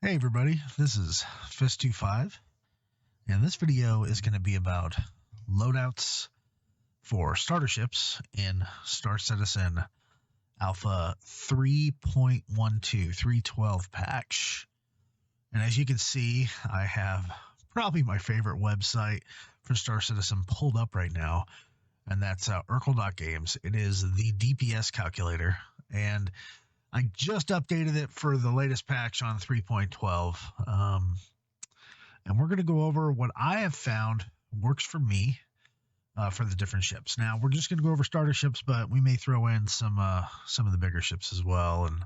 Hey everybody, this is Fist25, and this video is going to be about loadouts for starter ships in Star Citizen Alpha 3.12, 312 patch. And as you can see, I have probably my favorite website for Star Citizen pulled up right now, and that's Urkel.games. It is the DPS calculator, and I just updated it for the latest patch on 3.12. And we're going to go over what I have found works for me for the different ships. Now, we're just going to go over starter ships, but we may throw in some of the bigger ships as well, and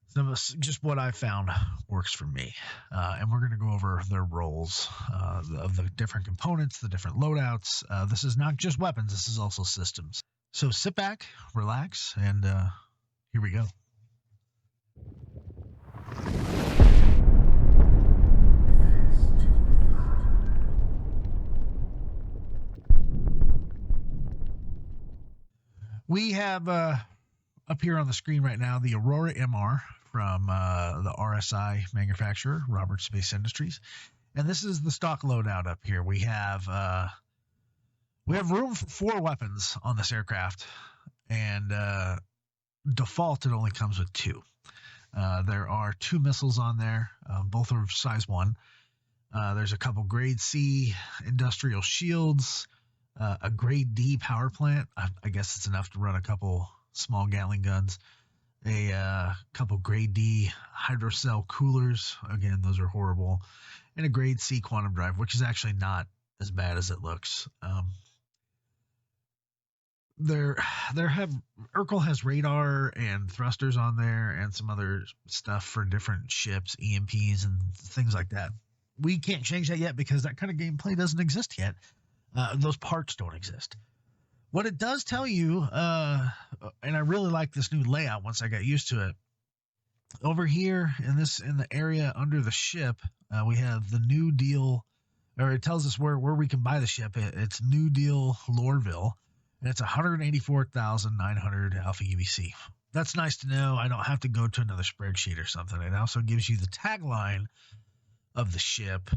some of just what I found works for me. And we're going to go over their roles of the different components, the different loadouts. This is not just weapons, this is also systems. So sit back, relax, and here we go. We have up here on the screen right now the Aurora MR from the RSI manufacturer, Robert Space Industries, and this is the stock loadout up here. We have room for 4 weapons on this aircraft, and default it only comes with 2. There are 2 missiles on there, both are size 1. There's a couple grade C industrial shields, a grade D power plant. I guess it's enough to run a couple small Gatling guns, a couple grade D hydrocell coolers. Again, those are horrible. And a grade C quantum drive, which is actually not as bad as it looks. Urkel has radar and thrusters on there and some other stuff for different ships, EMPs and things like that. We can't change that yet because that kind of gameplay doesn't exist yet. Those parts don't exist. What it does tell you, and I really like this new layout once I got used to it. Over here in the area under the ship, we have the New Deal, or it tells us where we can buy the ship. It's New Deal Loreville, and it's 184,900 Alpha UBC. That's nice to know. I don't have to go to another spreadsheet or something. It also gives you the tagline of the ship.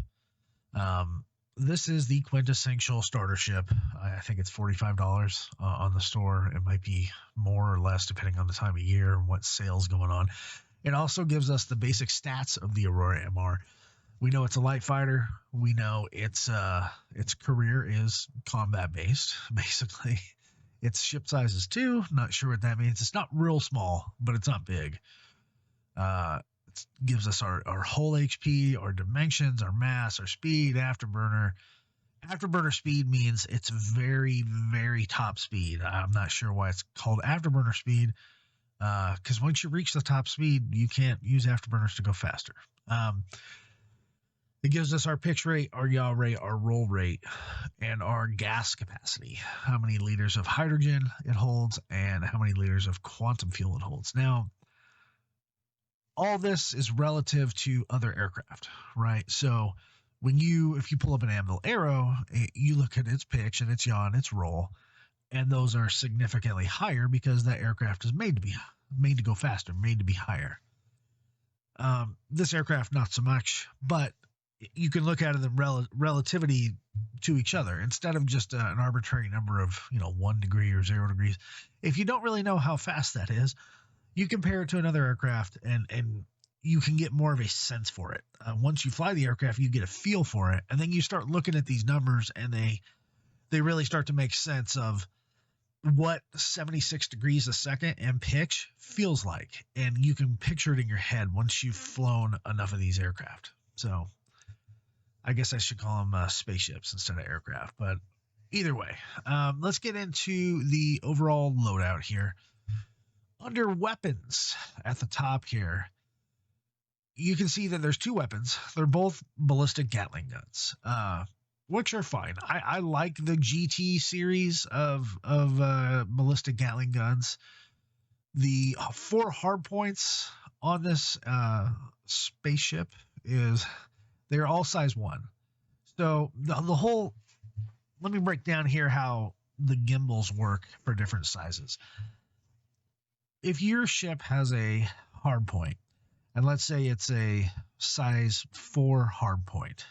This is the quintessential starter ship. I think it's $45 on the store. It might be more or less depending on the time of year and what sale's going on. It also gives us the basic stats of the Aurora MR. We know it's a light fighter. We know its career is combat based, basically. Its ship size is 2. Not sure what that means. It's not real small, but it's not big. Gives us our whole HP, our dimensions, our mass, our speed, afterburner. Afterburner speed means it's very, very top speed. I'm not sure why it's called afterburner speed, because once you reach the top speed, you can't use afterburners to go faster. It gives us our pitch rate, our yaw rate, our roll rate, and our gas capacity. How many liters of hydrogen it holds, and how many liters of quantum fuel it holds. Now, all this is relative to other aircraft, right? So if you pull up an Anvil Arrow, you look at its pitch and its yaw and its roll, and those are significantly higher because that aircraft is made to go faster, made to be higher. This aircraft, not so much, but you can look at it in relativity to each other instead of just an arbitrary number of 1 degree or 0 degrees. If you don't really know how fast that is, you compare it to another aircraft and you can get more of a sense for it. Once you fly the aircraft, you get a feel for it, and then you start looking at these numbers, and they really start to make sense of what 76 degrees a second and pitch feels like, and you can picture it in your head once you've flown enough of these aircraft. So I guess I should call them spaceships instead of aircraft, but either way, let's get into the overall loadout here. Under weapons at the top here, you can see that there's 2 weapons. They're both ballistic Gatling guns, which are fine. I like the GT series of ballistic Gatling guns. The 4 hard points on this spaceship they're all size 1. So the whole, let me break down here how the gimbals work for different sizes. If your ship has a hard point, and let's say it's a size 4 hard point.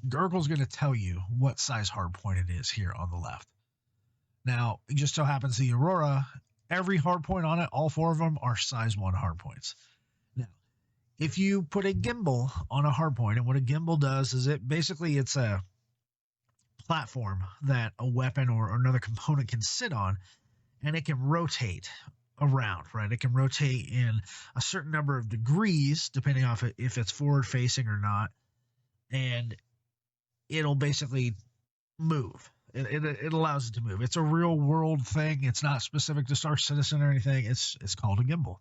Gurgle's going to tell you what size hard point it is here on the left. Now, it just so happens the Aurora, every hard point on it, all 4 of them are size 1 hard points. Now, if you put a gimbal on a hard point, and what a gimbal does is it's a platform that a weapon or another component can sit on, and it can rotate around, right? It can rotate in a certain number of degrees, depending on if it's forward facing or not, and it'll basically move. It allows it to move. It's a real world thing. It's not specific to Star Citizen or anything. It's called a gimbal.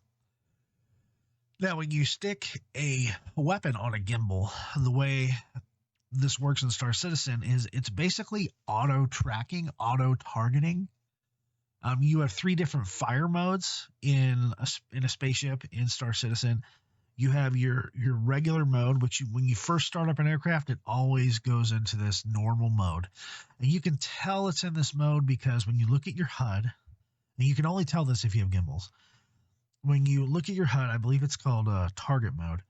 Now, when you stick a weapon on a gimbal, the way this works in Star Citizen is it's basically auto tracking, auto targeting. You have 3 different fire modes in a spaceship in Star Citizen. You have your regular mode, which when you first start up an aircraft, it always goes into this normal mode. And you can tell it's in this mode because when you look at your HUD, and you can only tell this if you have gimbals, when you look at your HUD, I believe it's called target mode.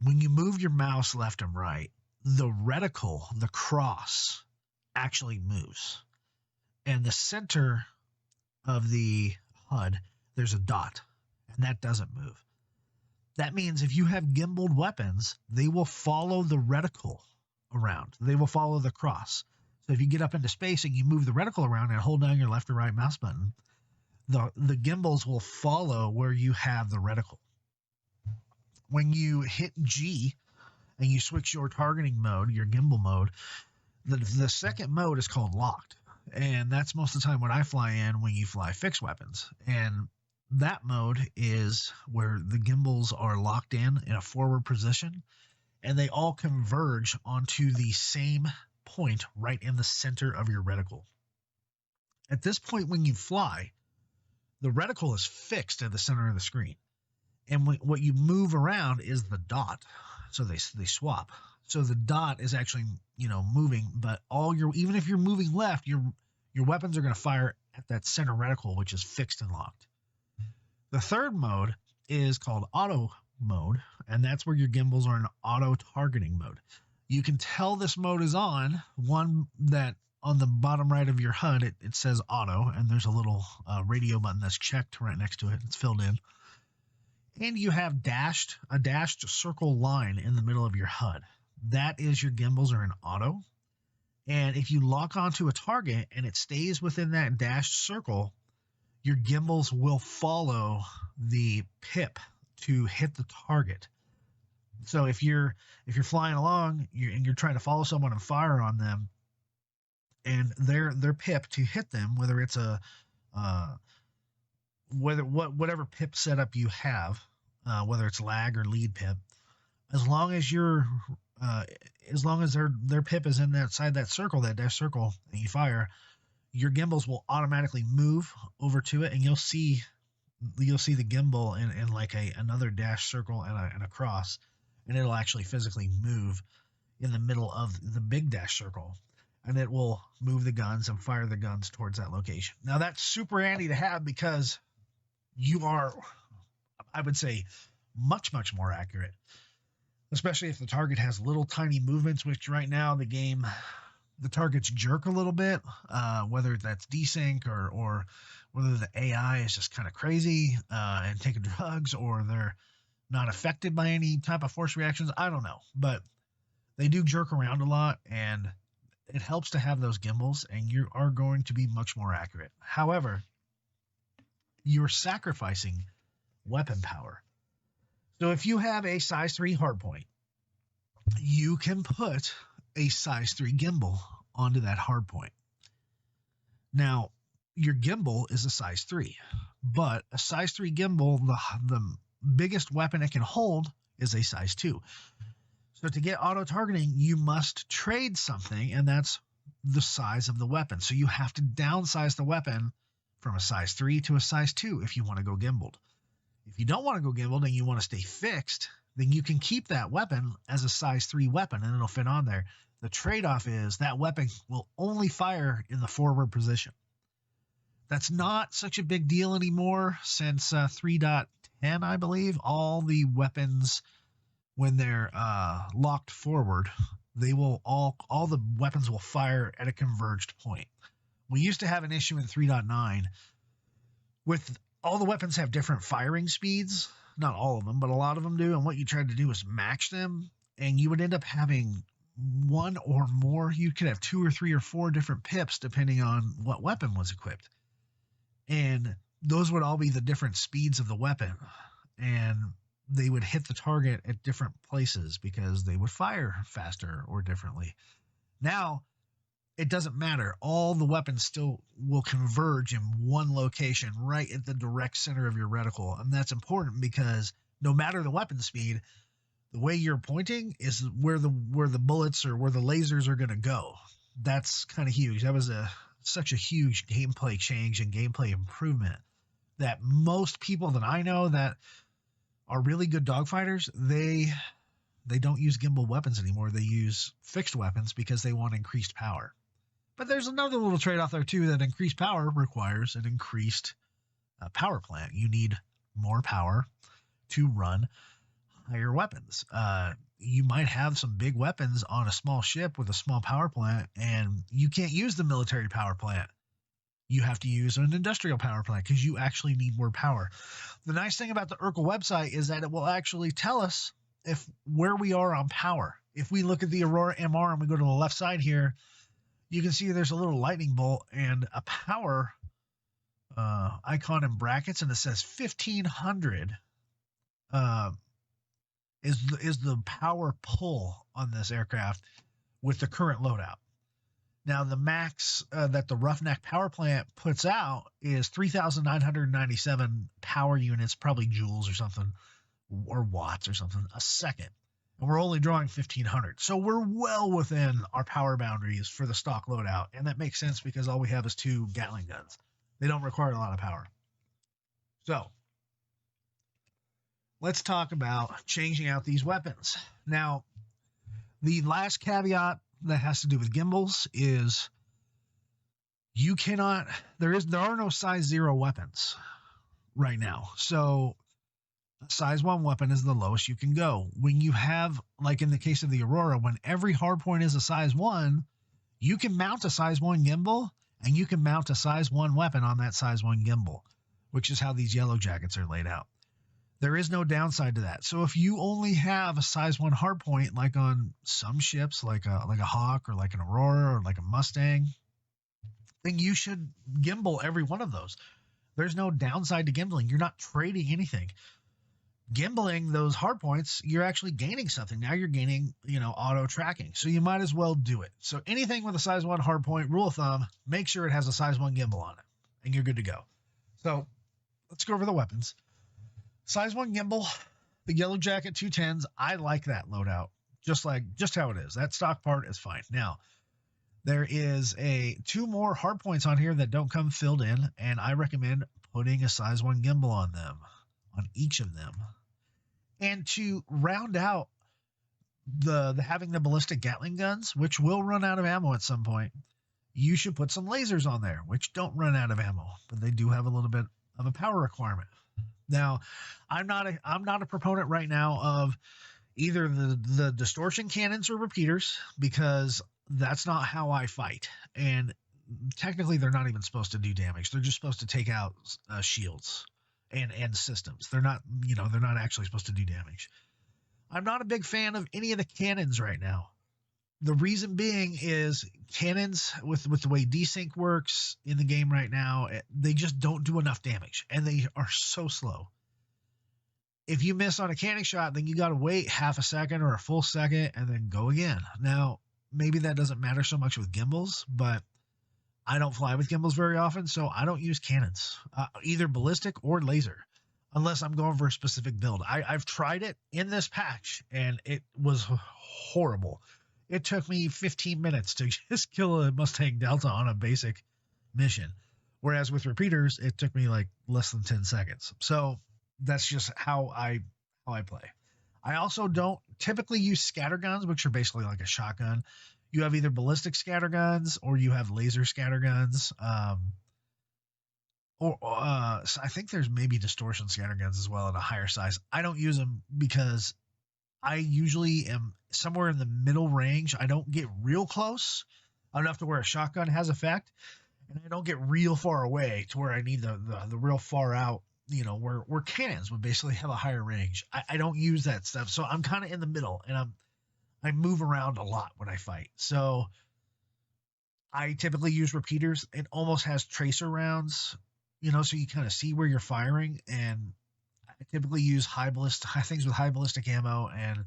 When you move your mouse left and right, the reticle, the cross, actually moves. And the center of the HUD, there's a dot, and that doesn't move. That means if you have gimbaled weapons, they will follow the reticle around. They will follow the cross. So if you get up into space and you move the reticle around and hold down your left or right mouse button, the gimbals will follow where you have the reticle. When you hit G and you switch your targeting mode, your gimbal mode, the second mode is called locked. And that's most of the time when I fly in when you fly fixed weapons. And that mode is where the gimbals are locked in a forward position, and they all converge onto the same point right in the center of your reticle. At this point, when you fly, the reticle is fixed at the center of the screen. And what you move around is the dot. So they swap. So the dot is actually, moving, but even if you're moving left, your weapons are going to fire at that center reticle, which is fixed and locked. The third mode is called auto mode, and that's where your gimbals are in auto targeting mode. You can tell this mode is on, one that on the bottom right of your HUD, it says auto, and there's a little radio button that's checked right next to it. It's filled in. And you have a dashed circle line in the middle of your HUD. That is your gimbals are in auto. And if you lock onto a target and it stays within that dashed circle, your gimbals will follow the pip to hit the target. So if you're flying along and you're trying to follow someone and fire on them, and their pip to hit them, whether it's whatever pip setup you have, whether it's lag or lead pip, as long as their pip is inside that circle, that dash circle, and you fire, your gimbals will automatically move over to it, and you'll see the gimbal in like another dash circle and a cross, and it'll actually physically move in the middle of the big dash circle, and it will move the guns and fire the guns towards that location. Now that's super handy to have because you are, I would say, much more accurate, especially if the target has little tiny movements, which right now the targets jerk a little bit, whether that's desync or whether the AI is just kind of crazy and taking drugs, or they're not affected by any type of force reactions. I don't know, but they do jerk around a lot, and it helps to have those gimbals, and you are going to be much more accurate. However, you're sacrificing weapon power. So if you have a size 3 hardpoint, you can put a size 3 gimbal onto that hardpoint. Now, your gimbal is a size 3, but a size 3 gimbal, the biggest weapon it can hold is a size 2. So to get auto targeting, you must trade something, and that's the size of the weapon. So you have to downsize the weapon from a size 3 to a size 2 if you want to go gimbaled. If you don't want to go gimbaled and you want to stay fixed, then you can keep that weapon as a size 3 weapon, and it'll fit on there. The trade-off is that weapon will only fire in the forward position. That's not such a big deal anymore since 3.10 10, I believe, all the weapons, when they're locked forward, they will all the weapons will fire at a converged point. We used to have an issue in 3.9 with all the weapons have different firing speeds. Not all of them, but a lot of them do. And what you tried to do is match them, and you would end up having one or more. You could have 2 or 3 or 4 different pips depending on what weapon was equipped. And those would all be the different speeds of the weapon. And they would hit the target at different places because they would fire faster or differently. Now, it doesn't matter. All the weapons still will converge in one location right at the direct center of your reticle. And that's important because no matter the weapon speed, the way you're pointing is where the bullets or where the lasers are going to go. That's kind of huge. That was such a huge gameplay change and gameplay improvement that most people that I know that are really good dogfighters, they don't use gimbal weapons anymore. They use fixed weapons because they want increased power. But there's another little trade-off there too, that increased power requires an increased power plant. You need more power to run higher weapons. You might have some big weapons on a small ship with a small power plant, and you can't use the military power plant. You have to use an industrial power plant because you actually need more power. The nice thing about the Urkel website is that it will actually tell us where we are on power. If we look at the Aurora MR and we go to the left side here, you can see there's a little lightning bolt and a power icon in brackets, and it says 1500 is the power pull on this aircraft with the current loadout. Now, the max that the Roughneck power plant puts out is 3,997 power units, probably joules or something, or watts or something, a second. And we're only drawing 1,500. So we're well within our power boundaries for the stock loadout. And that makes sense because all we have is 2 Gatling guns. They don't require a lot of power. So let's talk about changing out these weapons. Now, the last caveat that has to do with gimbals is you cannot, there are no size 0 weapons right now. So size 1 weapon is the lowest you can go. When you have, like in the case of the Aurora, when every hardpoint is a size 1, you can mount a size 1 gimbal and you can mount a size 1 weapon on that size 1 gimbal, which is how these yellow jackets are laid out. There is no downside to that. So if you only have a size 1 hardpoint, like on some ships, like a Hawk or like an Aurora or like a Mustang, then you should gimbal every one of those. There's no downside to gimbling. You're not trading anything. Gimbaling those hardpoints, you're actually gaining something. Now you're gaining, auto tracking. So you might as well do it. So anything with a size 1 hardpoint, rule of thumb, make sure it has a size 1 gimbal on it, and you're good to go. So let's go over the weapons. Size 1 gimbal, the Yellow Jacket 210s. I like that loadout, just how it is. That stock part is fine. Now, there is 2 more hardpoints on here that don't come filled in, and I recommend putting a size 1 gimbal on them, on each of them. And to round out the having the ballistic Gatling guns, which will run out of ammo at some point, you should put some lasers on there, which don't run out of ammo, but they do have a little bit of a power requirement. Now, I'm not a proponent right now of either the distortion cannons or repeaters, because that's not how I fight. And technically, they're not even supposed to do damage. They're just supposed to take out shields and systems. They're not actually supposed to do damage. I'm not a big fan of any of the cannons right now. The reason being is cannons, with the way desync works in the game right now, they just don't do enough damage, and they are so slow. If you miss on a cannon shot, then you got to wait half a second or a full second and then go again. Now, maybe that doesn't matter so much with gimbals, but I don't fly with gimbals very often, so I don't use cannons, either ballistic or laser, unless I'm going for a specific build. I've tried it in this patch, and it was horrible. It took me 15 minutes to just kill a Mustang Delta on a basic mission, whereas with repeaters, it took me like less than 10 seconds. So that's just how I play. I also don't typically use scatter guns, which are basically like a shotgun. You have either ballistic scatter guns or you have laser scatter guns. or so I think there's maybe distortion scatter guns as well at a higher size. I don't use them because I usually am somewhere in the middle range. I don't get real close enough to where a shotgun has effect, and I don't get real far away to where I need the real far out, where cannons would basically have a higher range. I don't use that stuff, so I'm kind of in the middle, and I move around a lot when I fight. So I typically use repeaters. It almost has tracer rounds, so you kind of see where you're firing, and I typically use high things with high ballistic ammo and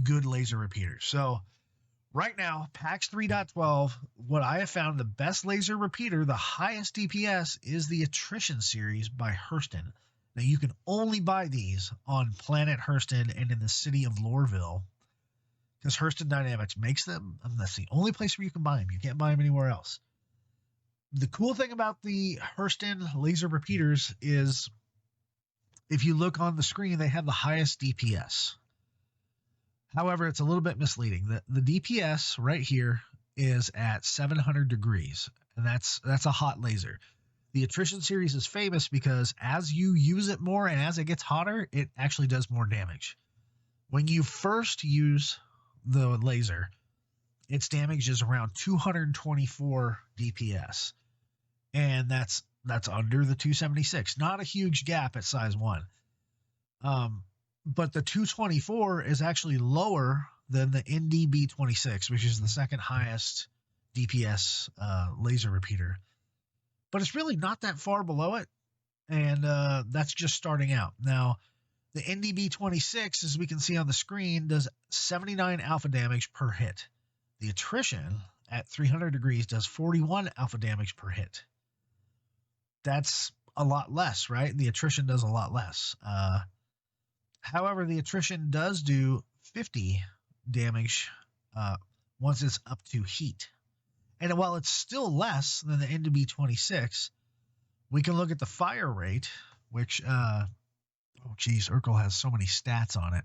good laser repeaters. So right now, PAX 3.12, what I have found the best laser repeater, the highest DPS, is the Attrition series by Hurston. Now you can only buy these on Planet Hurston and in the city of Loreville, because Hurston Dynamics makes them, and that's the only place where you can buy them. You can't buy them anywhere else. The cool thing about the Hurston laser repeaters is, if you look on the screen, they have the highest DPS. However, it's a little bit misleading. The DPS right here is at 700 degrees, and that's a hot laser. The Attrition series is famous because as you use it more and as it gets hotter, it actually does more damage. When you first use the laser, its damage is around 224 DPS, and that's under the 276. Not a huge gap at size 1. But the 224 is actually lower than the NDB26, which is the second highest DPS laser repeater. But it's really not that far below it, and that's just starting out. Now, the NDB26, as we can see on the screen, does 79 alpha damage per hit. The Attrition at 300 degrees does 41 alpha damage per hit. That's a lot less, right? The Attrition does a lot less. However, the Attrition does do 50 damage once it's up to heat. And while it's still less than the NDB26, we can look at the fire rate, which, Urkel has so many stats on it.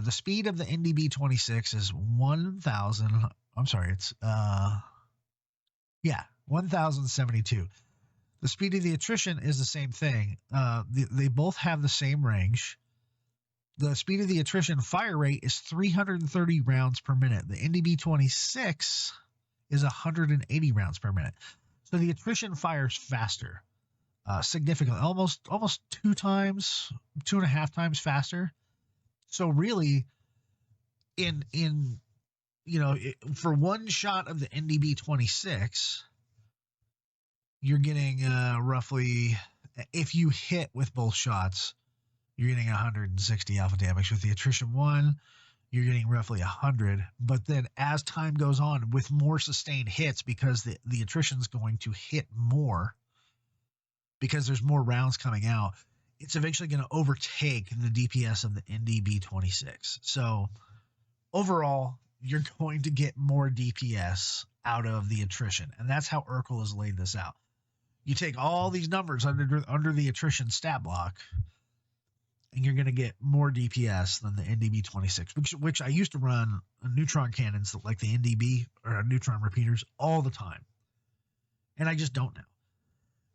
The speed of the NDB26 is 1,000. I'm sorry, it's 1,072. The speed of the Attrition is the same thing. They both have the same range. The speed of the Attrition fire rate is 330 rounds per minute. The NDB26 is 180 rounds per minute. So the Attrition fires faster, significantly, almost 2.5 times faster. So really, for one shot of the NDB26, you're getting roughly, if you hit with both shots, you're getting 160 alpha damage. With the Attrition 1, you're getting roughly 100. But then as time goes on, with more sustained hits, because the Attrition's going to hit more, because there's more rounds coming out, it's eventually going to overtake the DPS of the NDB26. So overall, you're going to get more DPS out of the Attrition. And that's how Urkel has laid this out. You take all these numbers under the Attrition stat block, and you're going to get more DPS than the NDB26, which I used to run neutron cannons like the NDB or neutron repeaters all the time. And I just don't now.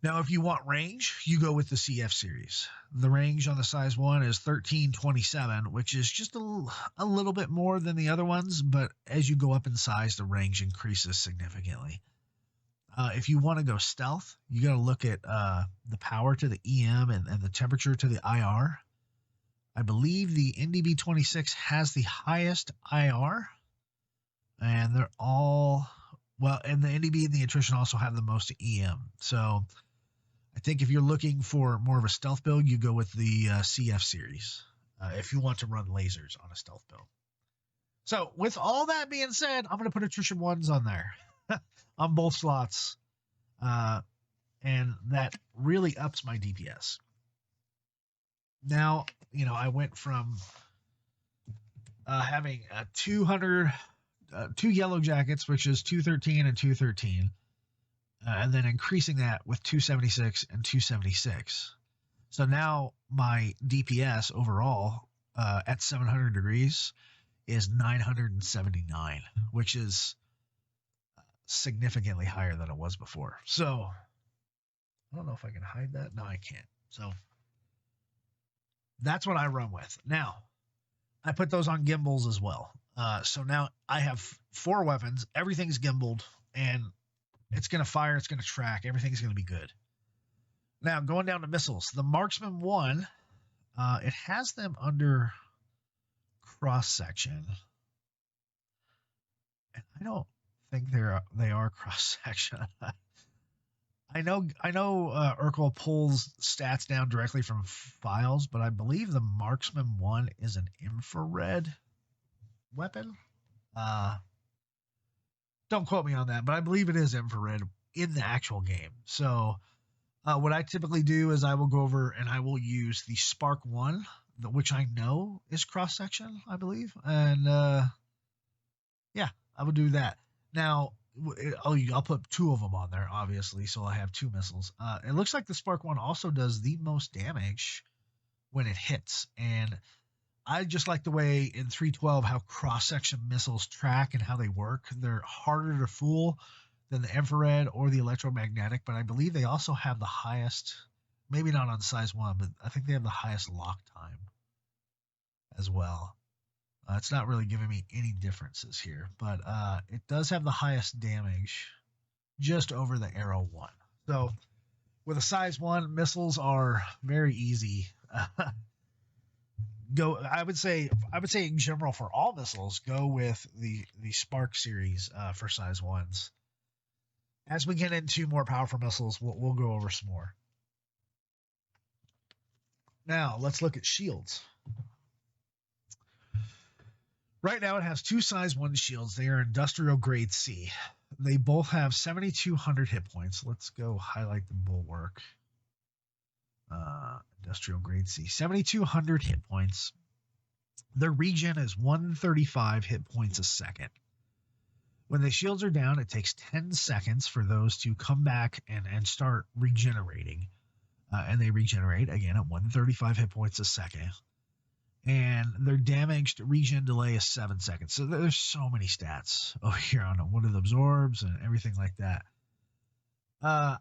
Now, if you want range, you go with the CF series. The range on the size 1 is 1327, which is just a little bit more than the other ones, but as you go up in size, the range increases significantly. If you want to go stealth, you got to look at the power to the EM and the temperature to the IR. I believe the NDB26 has the highest IR, and they're all, and the NDB and the Attrition also have the most EM. So I think if you're looking for more of a stealth build, you go with the CF series if you want to run lasers on a stealth build. So with all that being said, I'm going to put Attrition 1s on there on both slots, and that really ups my DPS. Now, I went from having 2 yellow jackets, which is 213 and 213, and then increasing that with 276 and 276. So now my DPS overall at 700 degrees is 979, which is significantly higher than it was before. So I don't know if I can hide that. No, I can't. So that's what I run with. Now, I put those on gimbals as well. So now I have 4 weapons. Everything's gimbaled, and it's going to fire. It's going to track. Everything's going to be good. Now, going down to missiles. The Marksman 1, it has them under cross-section. And I don't think they are cross-section. I know Urkel pulls stats down directly from files, but I believe the Marksman 1 is an infrared weapon. Don't quote me on that, but I believe it is infrared in the actual game. So what I typically do is I will go over and I will use the Spark 1, which I know is cross-section, I believe. And yeah, I will do that. Now, I'll put 2 of them on there, obviously, so I have 2 missiles. It looks like the Spark 1 also does the most damage when it hits. And I just like the way in 312 how cross-section missiles track and how they work. They're harder to fool than the infrared or the electromagnetic, but I believe they also have the highest, maybe not on size 1, but I think they have the highest lock time as well. It's not really giving me any differences here, but it does have the highest damage just over the Arrow 1. So with a size 1, missiles are very easy. I would say in general for all missiles, go with the Spark series for size 1s. As we get into more powerful missiles, we'll go over some more. Now let's look at shields. Right now, it has 2 size 1 shields. They are industrial grade C. They both have 7,200 hit points. Let's go highlight the bulwark. Industrial grade C. 7,200 hit points. Their regen is 135 hit points a second. When the shields are down, it takes 10 seconds for those to come back and start regenerating. And they regenerate, again, at 135 hit points a second. And their damaged regen delay is 7 seconds. So there's so many stats over here on what it absorbs and everything like that. I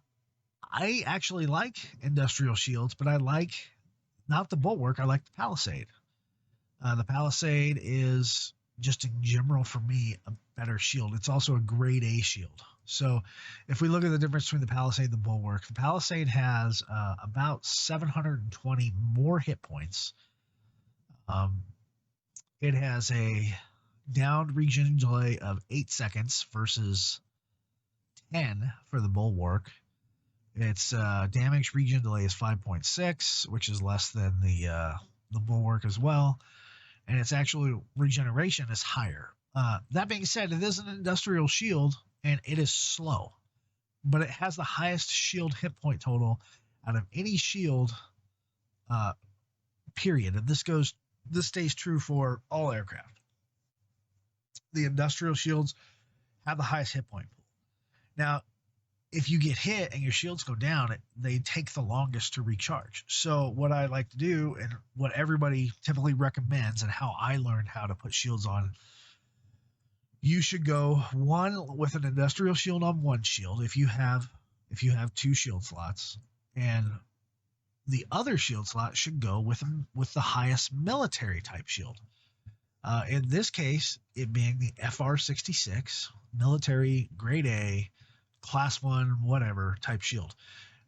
actually like industrial shields, but I like not the bulwark. I like the palisade. The palisade is just in general for me a better shield. It's also a grade A shield. So if we look at the difference between the palisade and the bulwark, the palisade has about 720 more hit points. It has a downed regen delay of 8 seconds versus 10 for the bulwark. Its damage regen delay is 5.6, which is less than the bulwark as well. And its actual regeneration is higher. That being said, it is an industrial shield, and it is slow. But it has the highest shield hit point total out of any shield, period. And this stays true for all aircraft. The industrial shields have the highest hit point pool. Now, if you get hit and your shields go down, they take the longest to recharge. So what I like to do, and what everybody typically recommends, and how I learned how to put shields on, you should go one with an industrial shield on one shield if you have 2 shield slots, and the other shield slot should go with the highest military type shield. In this case, it being the FR66 military grade A, class 1, whatever type shield.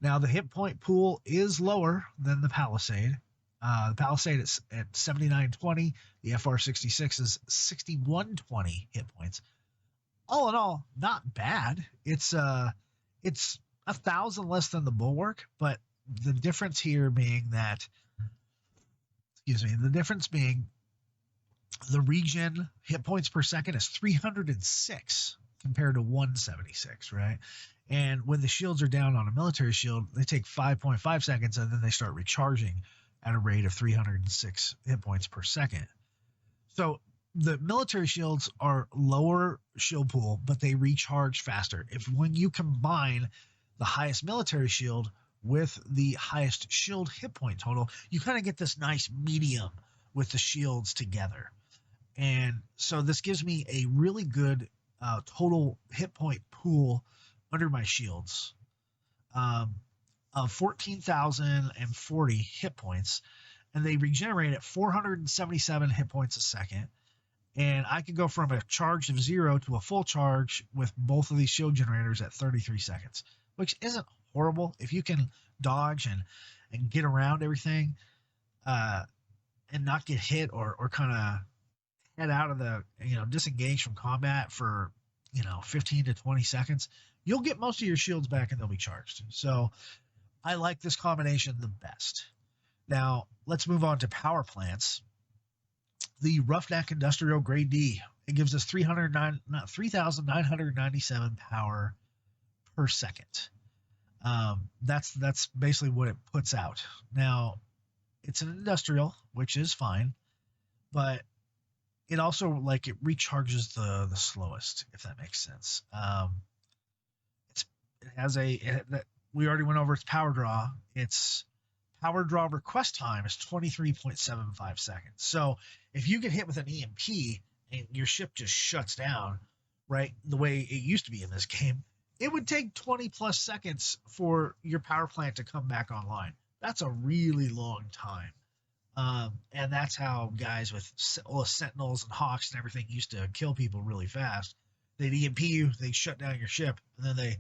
Now the hit point pool is lower than the palisade. The palisade is at 7920. The FR66 is 6120 hit points. All in all, not bad. It's 1,000 less than the bulwark, but the difference here being that, the difference being the regen hit points per second is 306 compared to 176, right? And when the shields are down on a military shield, they take 5.5 seconds and then they start recharging at a rate of 306 hit points per second. So the military shields are lower shield pool, but they recharge faster. When you combine the highest military shield with the highest shield hit point total, you kind of get this nice medium with the shields together. And so this gives me a really good total hit point pool under my shields. of 14,040 hit points, and they regenerate at 477 hit points a second. And I could go from a charge of 0 to a full charge with both of these shield generators at 33 seconds, which isn't horrible if you can dodge and get around everything, and not get hit or kind of head out of the, disengage from combat for, 15 to 20 seconds. You'll get most of your shields back and they'll be charged. So I like this combination the best. Now, let's move on to power plants. The Roughneck Industrial Grade D, it gives us 3,997 power per second. That's basically what it puts out. Now, it's an industrial, which is fine, but it also, like, it recharges the slowest, if that makes sense. We already went over its power draw. Its power draw request time is 23.75 seconds. So if you get hit with an EMP and your ship just shuts down, right, the way it used to be in this game, it would take 20 plus seconds for your power plant to come back online. That's a really long time. And that's how guys with Sentinels and Hawks and everything used to kill people really fast. They'd EMP you, they'd shut down your ship, and then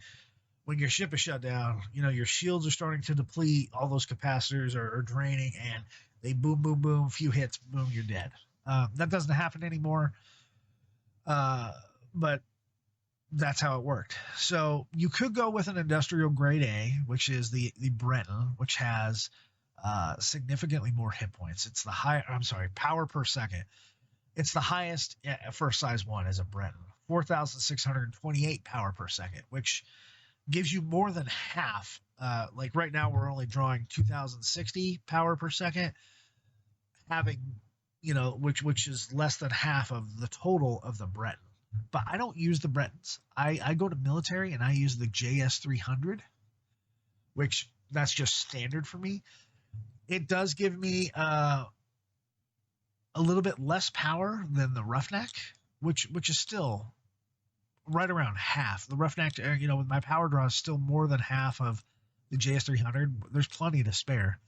when your ship is shut down, your shields are starting to deplete, all those capacitors are draining, and they boom, boom, boom, few hits, boom, you're dead. That doesn't happen anymore, but that's how it worked. So you could go with an industrial grade A, which is the Breton, which has significantly more hit points. It's power per second. It's the highest for size 1 as a Breton, 4,628 power per second, which gives you more than half. Like right now, we're only drawing 2,060 power per second, having, which is less than half of the total of the Breton. But I don't use the Bretons. I go to military and I use the JS300, which that's just standard for me. It does give me a little bit less power than the Roughneck, which is still right around half. The Roughneck, with my power draw, is still more than half of the JS300. There's plenty to spare.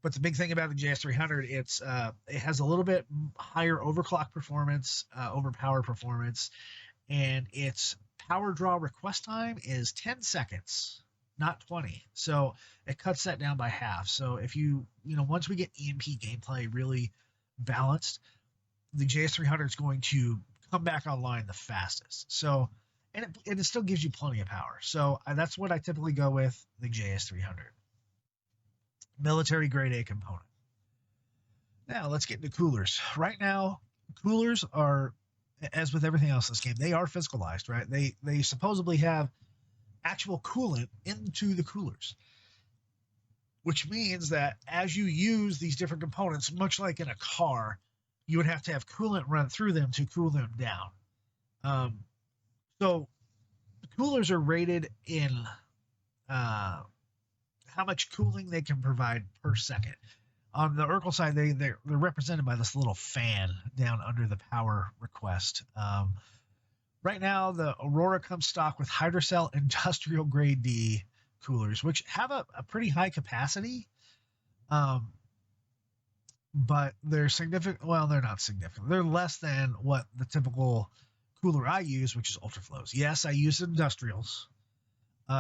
But the big thing about the JS300, it has a little bit higher overclock performance, overpower performance, and its power draw request time is 10 seconds, not 20. So it cuts that down by half. So if once we get EMP gameplay really balanced, the JS300 is going to come back online the fastest. So, and it still gives you plenty of power. So that's what I typically go with, the JS300. Military grade A component. Now let's get into coolers. Right now, coolers are, as with everything else in this game, they are physicalized, right? They supposedly have actual coolant into the coolers, which means that as you use these different components, much like in a car, you would have to have coolant run through them to cool them down. So the coolers are rated in how much cooling they can provide per second. On the Urkel side, they're represented by this little fan down under the power request. Right now, the Aurora comes stock with Hydrocell Industrial Grade D coolers, which have a pretty high capacity. But they're significant. Well, they're not significant. They're less than what the typical cooler I use, which is Ultraflows. Yes, I use industrials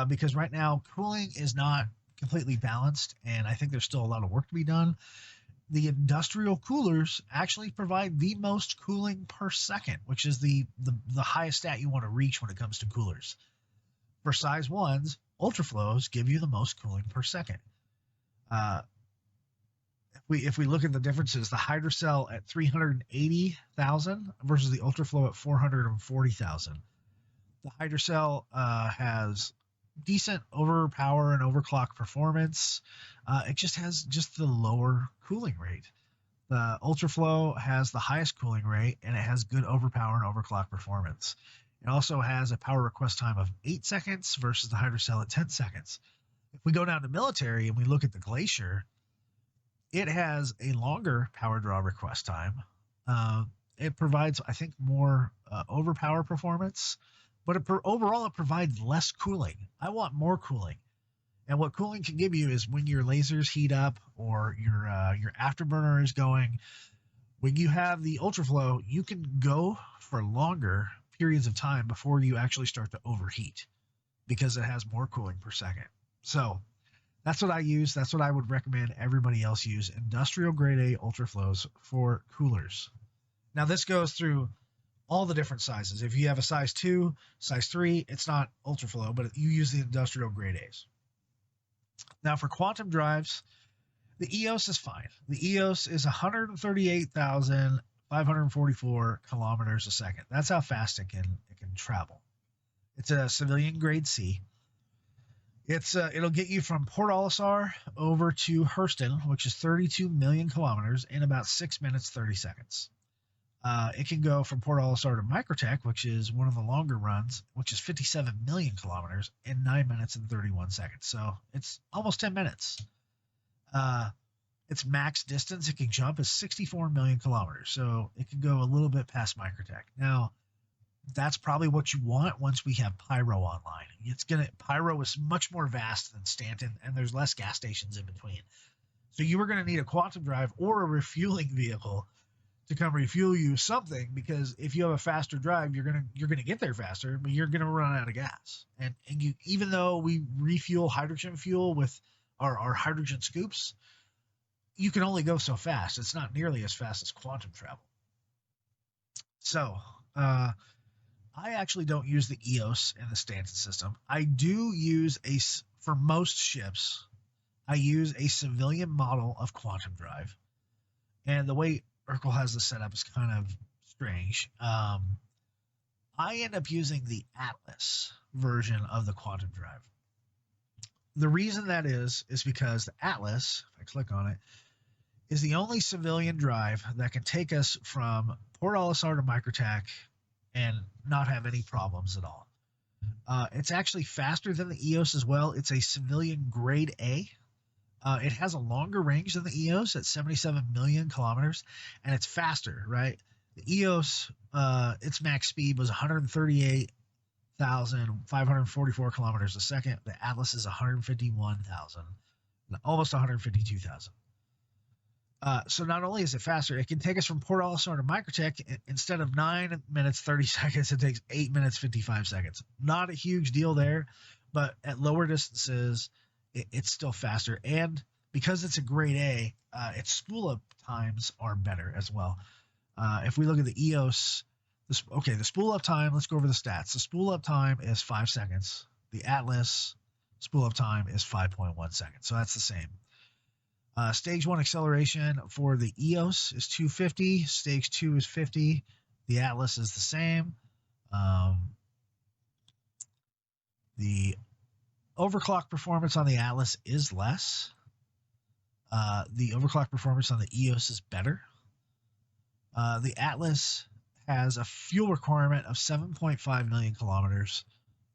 because right now cooling is not completely balanced, and I think there's still a lot of work to be done. The industrial coolers actually provide the most cooling per second, which is the highest stat you want to reach when it comes to coolers. For size 1s, Ultraflows give you the most cooling per second. If we look at the differences, the Hydrocell at 380,000 versus the Ultraflow at 440,000. The Hydrocell has decent overpower and overclock performance. It just has just the lower cooling rate. The Ultraflow has the highest cooling rate, and it has good overpower and overclock performance. It also has a power request time of 8 seconds versus the Hydrocell at 10 seconds. If we go down to military and we look at the Glacier, it has a longer power draw request time. It provides, I think, more overpower performance, but overall it provides less cooling. I want more cooling. And what cooling can give you is when your lasers heat up or your afterburner is going, when you have the ultraflow, you can go for longer periods of time before you actually start to overheat because it has more cooling per second. So that's what I use. That's what I would recommend everybody else use. Industrial grade A ultraflows for coolers. Now this goes through all the different sizes. If you have a size 2, size 3, it's not ultraflow, but you use the industrial grade A's. Now for quantum drives, the EOS is fine. The EOS is 138,544 kilometers a second. That's how fast it can travel. It's a civilian grade C. It'll get you from Port Olisar over to Hurston, which is 32 million kilometers, in about 6 minutes 30 seconds. It can go from Port Olisar to Microtech, which is one of the longer runs, which is 57 million kilometers, in 9 minutes and 31 seconds. So it's almost 10 minutes. Its max distance it can jump is 64 million kilometers. So it can go a little bit past Microtech. Now, that's probably what you want once we have Pyro online. Pyro is much more vast than Stanton, and there's less gas stations in between. So you are going to need a quantum drive or a refueling vehicle to come refuel you something, because if you have a faster drive, you're gonna get there faster, but you're gonna run out of gas. And you, even though we refuel hydrogen fuel with our hydrogen scoops, you can only go so fast. It's not nearly as fast as quantum travel. So I actually don't use the EOS in the Stanton system. I do use for most ships, I use a civilian model of quantum drive. And the way Urkel has this set up is kind of strange. I end up using the Atlas version of the quantum drive. The reason that is because the Atlas, if I click on it, is the only civilian drive that can take us from Port Olisar to Microtech and not have any problems at all. It's actually faster than the EOS as well. It's a civilian grade A. It has a longer range than the EOS at 77 million kilometers, and it's faster, right? The EOS, its max speed was 138,544 kilometers a second. The Atlas is 151,000, almost 152,000. So not only is it faster, it can take us from Port Olisar to Microtech. Instead of 9 minutes 30 seconds, it takes 8 minutes 55 seconds. Not a huge deal there, but at lower distances, it's still faster. And because it's a grade A, its spool up times are better as well. If we look at the EOS, the spool up time, let's go over the stats. The spool up time is 5 seconds. The Atlas spool up time is 5.1 seconds. So that's the same. Stage 1 acceleration for the EOS is 250. Stage 2 is 50. The Atlas is the same. The overclock performance on the Atlas is less. The overclock performance on the EOS is better. The Atlas has a fuel requirement of 7.5 million kilometers.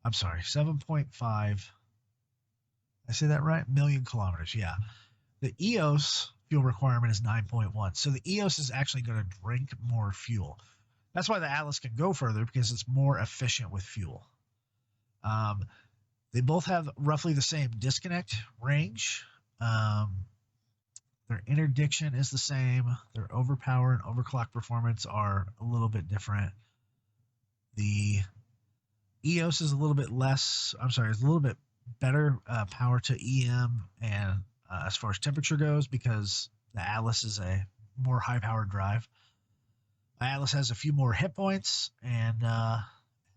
I'm sorry, 7.5. I say that right? Million kilometers, yeah. The EOS fuel requirement is 9.1. So the EOS is actually going to drink more fuel. That's why the Atlas can go further, because it's more efficient with fuel. They both have roughly the same disconnect range. Their interdiction is the same. Their overpower and overclock performance are a little bit different. The EOS is a little bit less, it's a little bit better power to EM and as far as temperature goes, because the Atlas is a more high-powered drive. The Atlas has a few more hit points and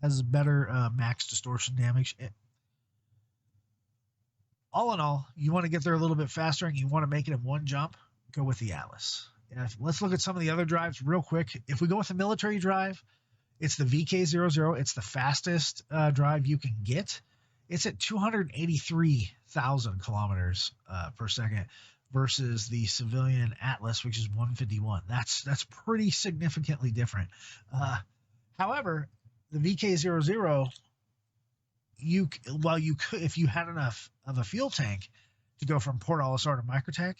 has better max distortion damage. All in all, you want to get there a little bit faster and you want to make it in one jump, go with the Atlas. Let's look at some of the other drives real quick. If we go with the military drive, it's the VK00. It's the fastest drive you can get. It's at 283,000 kilometers per second versus the civilian Atlas, which is 151. That's pretty significantly different. However, the VK00, you could, if you had enough of a fuel tank to go from Port Olisar to Microtech,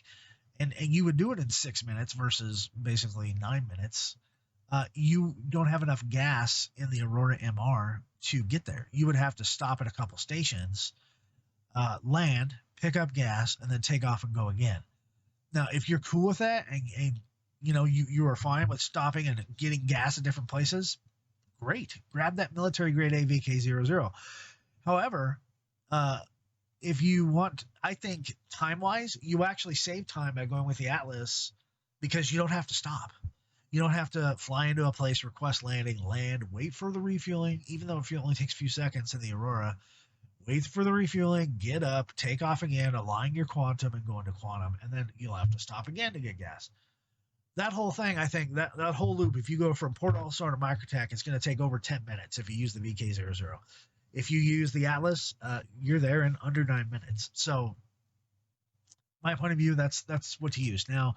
and you would do it in 6 minutes versus basically 9 minutes, you don't have enough gas in the Aurora MR to get there. You would have to stop at a couple stations, land, pick up gas, and then take off and go again. Now, if you're cool with that and you are fine with stopping and getting gas at different places, great. Grab that military grade A VK00. However, if you want, I think time-wise, you actually save time by going with the Atlas because you don't have to stop. You don't have to fly into a place, request landing, land, wait for the refueling, even though it only takes a few seconds in the Aurora. Wait for the refueling, get up, take off again, align your quantum, and go into quantum, and then you'll have to stop again to get gas. That whole thing, I think, that whole loop, if you go from Port All-Star to Microtech, it's going to take over 10 minutes if you use the VK00. If you use the Atlas, you're there in under 9 minutes. So, my point of view, that's what to use. Now,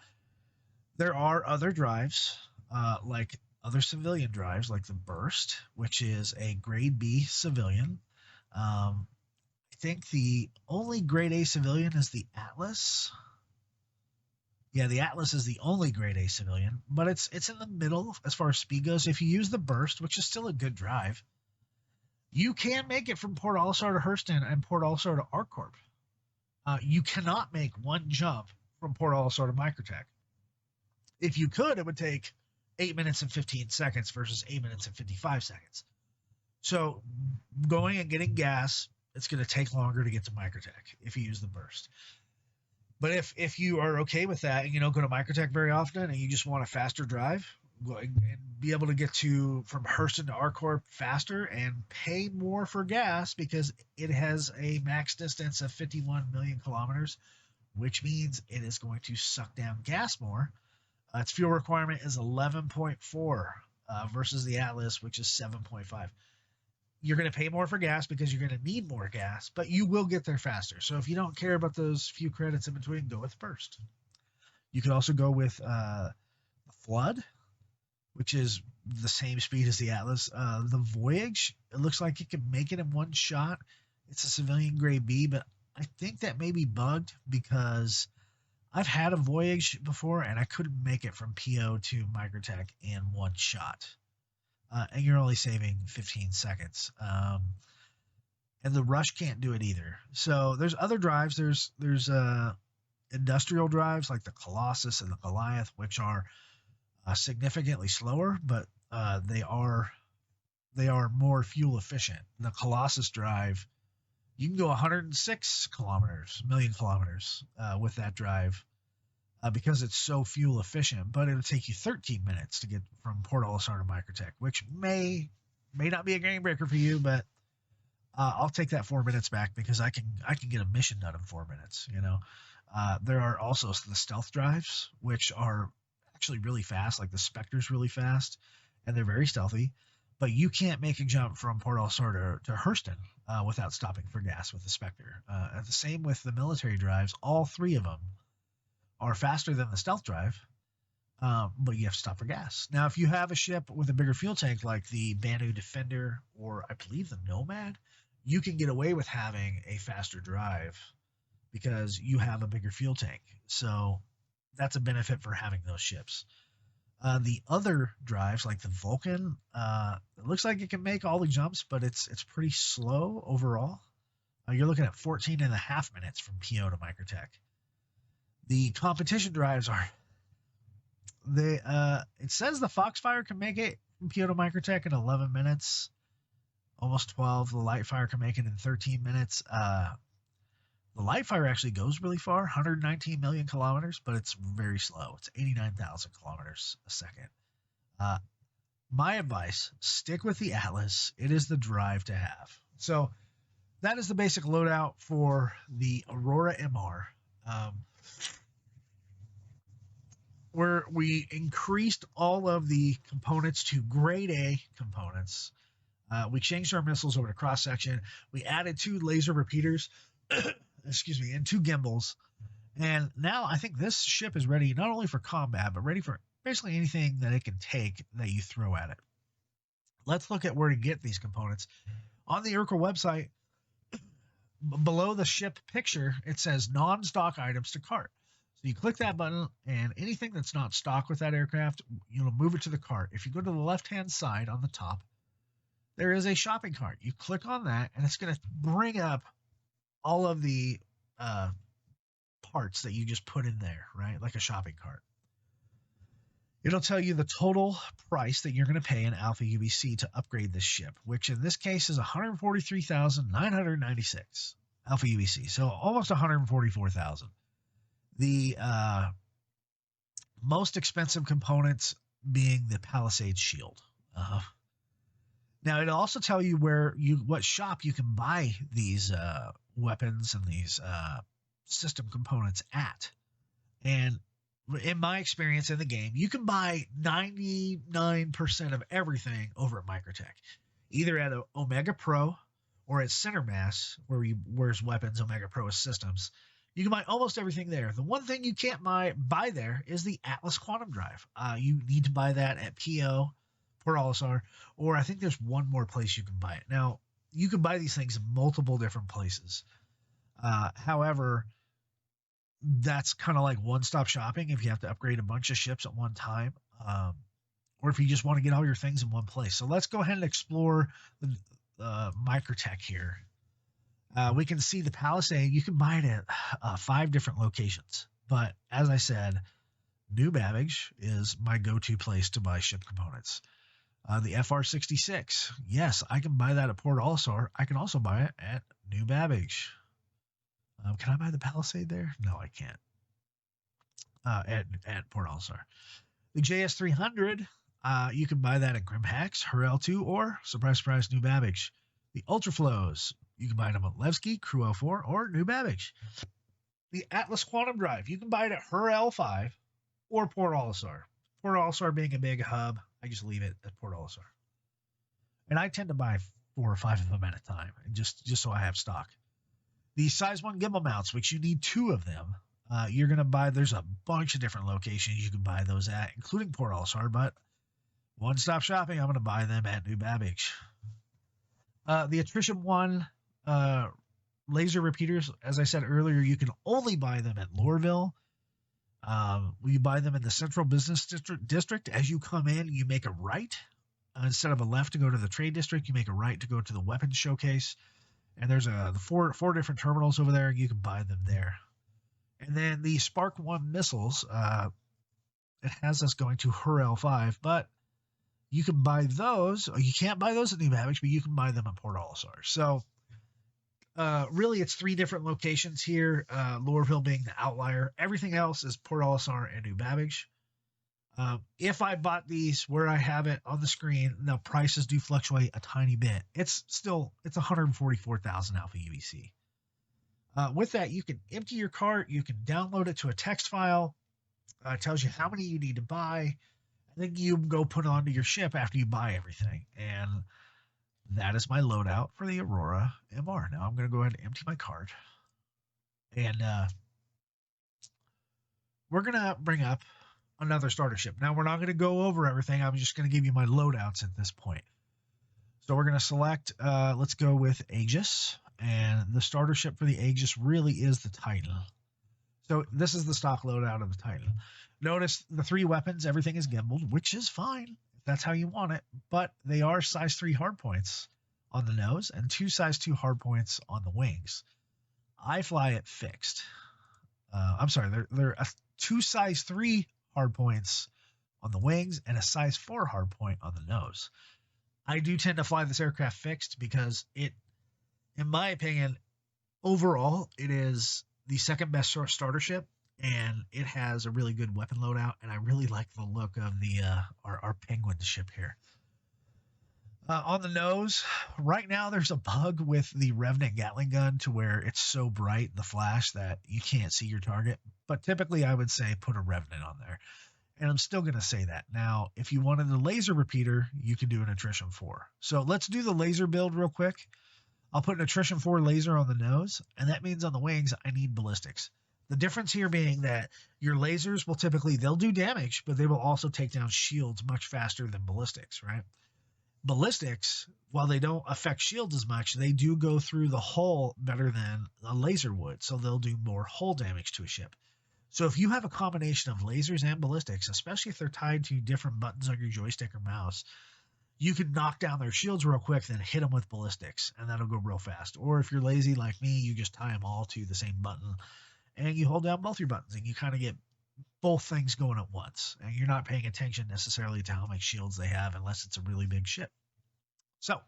there are other drives, like other civilian drives, like the Burst, which is a grade B civilian. I think the only grade A civilian is the Atlas. Yeah, the Atlas is the only grade A civilian, but it's in the middle as far as speed goes. If you use the Burst, which is still a good drive, you can make it from Port All-Star to Hurston and Port All-Star to ArcCorp. You cannot make one jump from Port All-Star to Microtech. If you could, it would take 8 minutes and 15 seconds versus 8 minutes and 55 seconds. So going and getting gas, it's going to take longer to get to Microtech if you use the Burst. But if you are okay with that and you don't go to Microtech very often and you just want a faster drive and be able to get from Hurston to ArcCorp faster and pay more for gas because it has a max distance of 51 million kilometers, which means it is going to suck down gas more. Its fuel requirement is 11.4 versus the Atlas, which is 7.5. You're going to pay more for gas because you're going to need more gas, but you will get there faster. So if you don't care about those few credits in between, go with Burst. You could also go with the Flood, which is the same speed as the Atlas. The Voyage, it looks like it can make it in one shot. It's a civilian grade B, but I think that may be bugged because I've had a Voyage before and I couldn't make it from PO to Microtech in one shot. And you're only saving 15 seconds. And the Rush can't do it either. So there's other drives. There's industrial drives like the Colossus and the Goliath, which are significantly slower, but they are more fuel efficient. The Colossus drive, you can go 106 million kilometers with that drive. Because it's so fuel efficient, but it'll take you 13 minutes to get from Port All-Star to Microtech, which may not be a game breaker for you, but I'll take that 4 minutes back because I can get a mission done in 4 minutes. There are also the stealth drives, which are actually really fast, like the Spectre's really fast, and they're very stealthy. But you can't make a jump from Port All-Star to Hurston without stopping for gas with the Spectre. And the same with the military drives. All three of them are faster than the stealth drive, but you have to stop for gas. Now, if you have a ship with a bigger fuel tank like the Banu Defender or I believe the Nomad, you can get away with having a faster drive because you have a bigger fuel tank. So that's a benefit for having those ships. The other drives like the Vulcan, it looks like it can make all the jumps, but it's pretty slow overall. You're looking at 14 and a half minutes from PO to Microtech. The competition drives it says the Foxfire can make it from PO to Microtech in 11 minutes, almost 12. The Lightfire can make it in 13 minutes. The Lightfire actually goes really far, 119 million kilometers, but it's very slow. It's 89,000 kilometers a second. My advice, stick with the Atlas. It is the drive to have. So that is the basic loadout for the Aurora MR. Where we increased all of the components to grade A components. We changed our missiles over to cross section. We added 2 laser repeaters, excuse me, and 2 gimbals. And now I think this ship is ready not only for combat, but ready for basically anything that it can take that you throw at it. Let's look at where to get these components. On the Urkel website, below the ship picture, it says non-stock items to cart. So you click that button, and anything that's not stock with that aircraft, you'll move it to the cart. If you go to the left-hand side on the top, there is a shopping cart. You click on that, and it's going to bring up all of the parts that you just put in there, right? Like a shopping cart. It'll tell you the total price that you're going to pay in Alpha UBC to upgrade this ship, which in this case is 143,996 Alpha UBC, so almost 144,000. The most expensive components being the Palisade Shield. Now it'll also tell you what shop you can buy these weapons and these system components at. And in my experience in the game, you can buy 99% of everything over at Microtech, either at Omega Pro or at Center Mass, where's weapons, Omega Pro is systems. You can buy almost everything there. The one thing you can't buy there is the Atlas Quantum Drive. You need to buy that at PO, Port Olisar, or I think there's one more place you can buy it. Now, you can buy these things in multiple different places. However, that's kind of like one-stop shopping if you have to upgrade a bunch of ships at one time, or if you just want to get all your things in one place. So let's go ahead and explore the Microtech here. We can see the Palisade. You can buy it at 5 different locations. But as I said, New Babbage is my go-to place to buy ship components. The FR66, yes, I can buy that at Port Olisar. I can also buy it at New Babbage. Can I buy the Palisade there? No, I can't. At Port Olisar. The JS300, you can buy that at Grimhacks, Hurl2, or, surprise, surprise, New Babbage. The Ultraflows, you can buy them at Levski, Crew 04, or New Babbage. The Atlas Quantum Drive, you can buy it at Hurl5 or Port Olisar. Port Olisar being a big hub, I just leave it at Port Olisar. And I tend to buy 4 or 5 of them at a time, just so I have stock. The size 1 gimbal mounts, which you need 2 of them, you're going to buy, there's a bunch of different locations you can buy those at, including Port Olisar, but one-stop shopping, I'm going to buy them at New Babbage. The Attrition 1 laser repeaters, as I said earlier, you can only buy them at Loreville. You buy them in the Central Business District. As you come in, you make a right. Instead of a left to go to the Trade District, you make a right to go to the Weapons Showcase. And there's four different terminals over there. You can buy them there. And then the Spark 1 missiles, it has us going to Hurl5, but you can buy those. You can't buy those at New Babbage, but you can buy them at Port Olisar. So really, it's 3 different locations here, Loreville being the outlier. Everything else is Port Olisar and New Babbage. If I bought these where I have it on the screen, now prices do fluctuate a tiny bit. It's 144,000 Alpha UBC. With that, you can empty your cart. You can download it to a text file. It tells you how many you need to buy. And then you go put it onto your ship after you buy everything. And that is my loadout for the Aurora MR. Now I'm going to go ahead and empty my cart. And we're going to bring up another starter ship. Now, we're not going to go over everything. I'm just going to give you my loadouts at this point. So we're going to select, let's go with Aegis. And the starter ship for the Aegis really is the Titan. So this is the stock loadout of the Titan. Notice the 3 weapons, everything is gimbaled, which is fine if that's how you want it. But they are size 3 hardpoints on the nose and 2 size 2 hardpoints on the wings. I fly it fixed. I'm sorry, they're 2 size 3 hardpoints on the wings and a size 4 hardpoint on the nose. I do tend to fly this aircraft fixed because it, in my opinion, overall, it is the second best starter ship, and it has a really good weapon loadout, and I really like the look of the our Penguin ship here. On the nose, right now there's a bug with the Revenant Gatling gun to where it's so bright, the flash, that you can't see your target. But typically I would say put a Revenant on there. And I'm still going to say that. Now, if you wanted the laser repeater, you can do an Attrition 4. So let's do the laser build real quick. I'll put an Attrition 4 laser on the nose, and that means on the wings, I need ballistics. The difference here being that your lasers will typically, they'll do damage, but they will also take down shields much faster than ballistics, right? Ballistics, while they don't affect shields as much, they do go through the hull better than a laser would, so they'll do more hull damage to a ship. So if you have a combination of lasers and ballistics, especially if they're tied to different buttons on your joystick or mouse, you can knock down their shields real quick, then hit them with ballistics, and that'll go real fast. Or if you're lazy like me, you just tie them all to the same button, and you hold down both your buttons, and you kind of get both things going at once. And you're not paying attention necessarily to how many shields they have unless it's a really big ship. So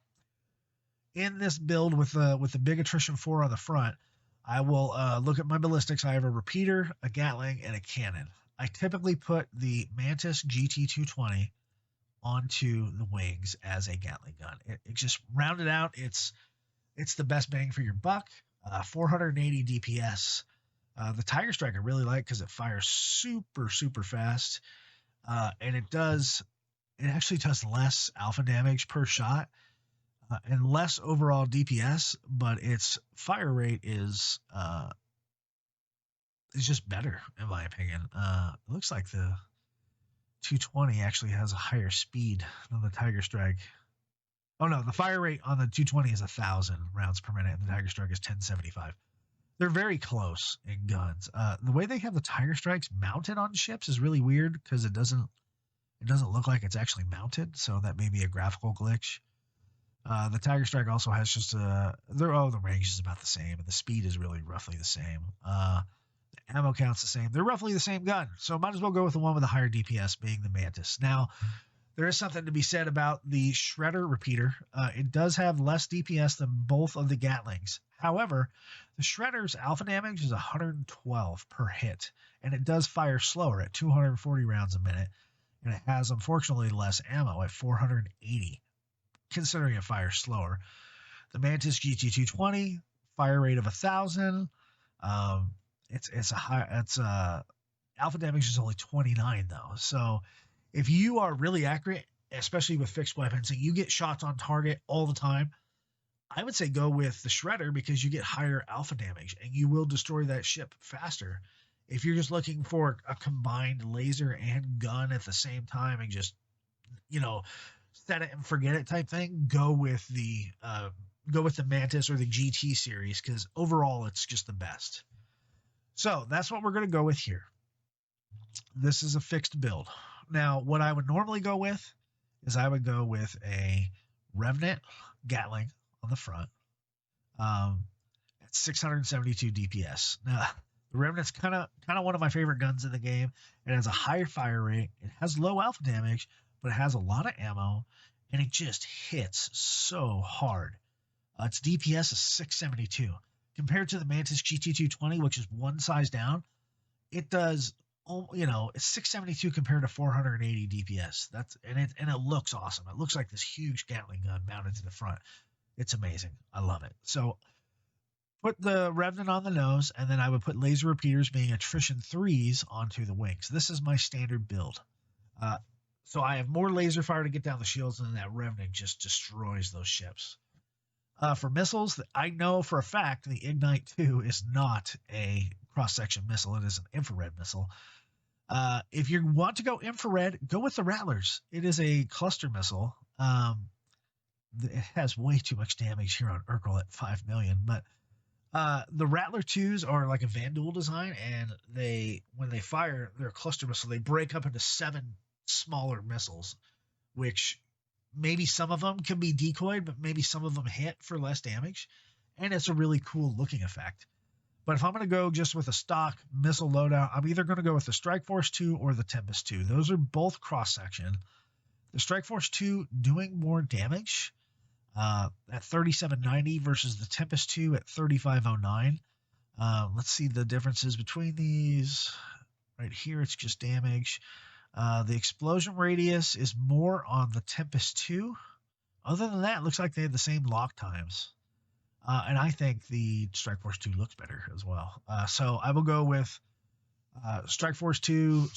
in this build with the big attrition 4 on the front, I will look at my ballistics. I have a repeater, a Gatling, and a cannon. I typically put the Mantis GT220 onto the wings as a Gatling gun. It just rounded out. It's the best bang for your buck. 480 DPS. The Tiger Strike I really like because it fires super fast, and it actually does less alpha damage per shot and less overall DPS, but its fire rate is just better in my opinion. It looks like the 220 actually has a higher speed than the Tiger Strike. Oh no, the fire rate on the 220 is 1,000 rounds per minute, and the Tiger Strike is 1075. They're very close in guns. The way they have the Tiger Strikes mounted on ships is really weird because it doesn't look like it's actually mounted, so that may be a graphical glitch. The Tiger Strike also has just the range is about the same, and the speed is really roughly the same. The ammo count's the same. They're roughly the same gun, so might as well go with the one with the higher DPS, being the Mantis. Now, there is something to be said about the Shredder repeater. It does have less DPS than both of the Gatlings. However, the Shredder's alpha damage is 112 per hit, and it does fire slower at 240 rounds a minute, and it has, unfortunately, less ammo at 480, considering it fires slower. The Mantis GT220, fire rate of 1,000. Alpha damage is only 29 though. So if you are really accurate, especially with fixed weapons, and you get shots on target all the time, I would say go with the Shredder because you get higher alpha damage and you will destroy that ship faster. If you're just looking for a combined laser and gun at the same time and just, set it and forget it type thing, go with the Mantis or the GT series because overall it's just the best. So that's what we're going to go with here. This is a fixed build. Now, what I would normally go with is I would go with a Revenant Gatling on the front at 672 DPS. Now, the Revenant's kind of one of my favorite guns in the game. It has a higher fire rate. It has low alpha damage, but it has a lot of ammo, and it just hits so hard. Its DPS is 672. Compared to the Mantis GT220, which is one size down, it does, it's 672 compared to 480 DPS. And it looks awesome. It looks like this huge Gatling gun mounted to the front. It's amazing. I love it. So put the Revenant on the nose, and then I would put laser repeaters being attrition 3s onto the wings. This is my standard build. So I have more laser fire to get down the shields, and then that Revenant just destroys those ships. For missiles, I know for a fact the Ignite 2 is not a cross-section missile. It is an infrared missile. If you want to go infrared, go with the Rattlers. It is a cluster missile. It has way too much damage here on Urkel at 5 million, but the Rattler 2s are like a Vanduul design, and when they fire their cluster missile, they break up into 7 smaller missiles, which maybe some of them can be decoyed, but maybe some of them hit for less damage, and it's a really cool looking effect. But if I'm going to go just with a stock missile loadout, I'm either going to go with the Strike Force 2 or the Tempest 2. Those are both cross-section. The Strike Force 2 doing more damage at 3790 versus the Tempest 2 at 3509. Let's see the differences between these. Right here, it's just damage. The explosion radius is more on the Tempest 2. Other than that, it looks like they have the same lock times. And I think the Strike Force 2 looks better as well. So I will go with Strike Force 2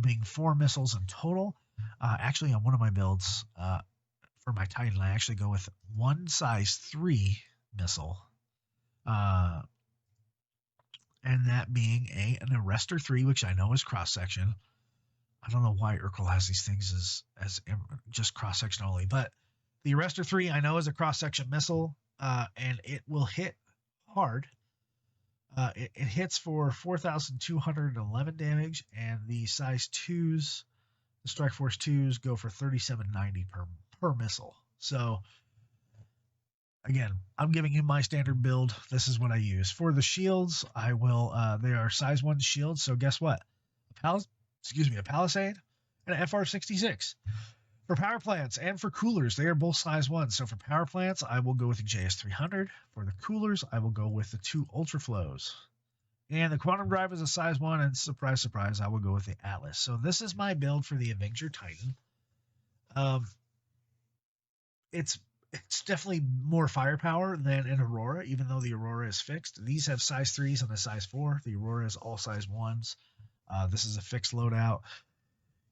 being 4 missiles in total. Actually, on one of my builds for my Titan, I actually go with one size 3 missile. And that being an Arrestor 3, which I know is cross-section. I don't know why Urkel has these things as just cross-section only, but the Arrestor 3 I know is a cross-section missile, and it will hit hard. It hits for 4,211 damage, and the size 2s, The Strike Force 2s go for $37.90 per missile. So again, I'm giving you my standard build. This is what I use. For the shields, I will, they are size 1 shields. So guess what? A Palisade and an FR66. For power plants and for coolers, they are both size 1. So for power plants, I will go with the JS300. For the coolers, I will go with the 2 Ultra Flows. And the Quantum Drive is a size 1, and surprise, surprise, I will go with the Atlas. So this is my build for the Avenger Titan. It's definitely more firepower than an Aurora, even though the Aurora is fixed. These have size 3s and a size 4. The Aurora is all size 1s. This is a fixed loadout.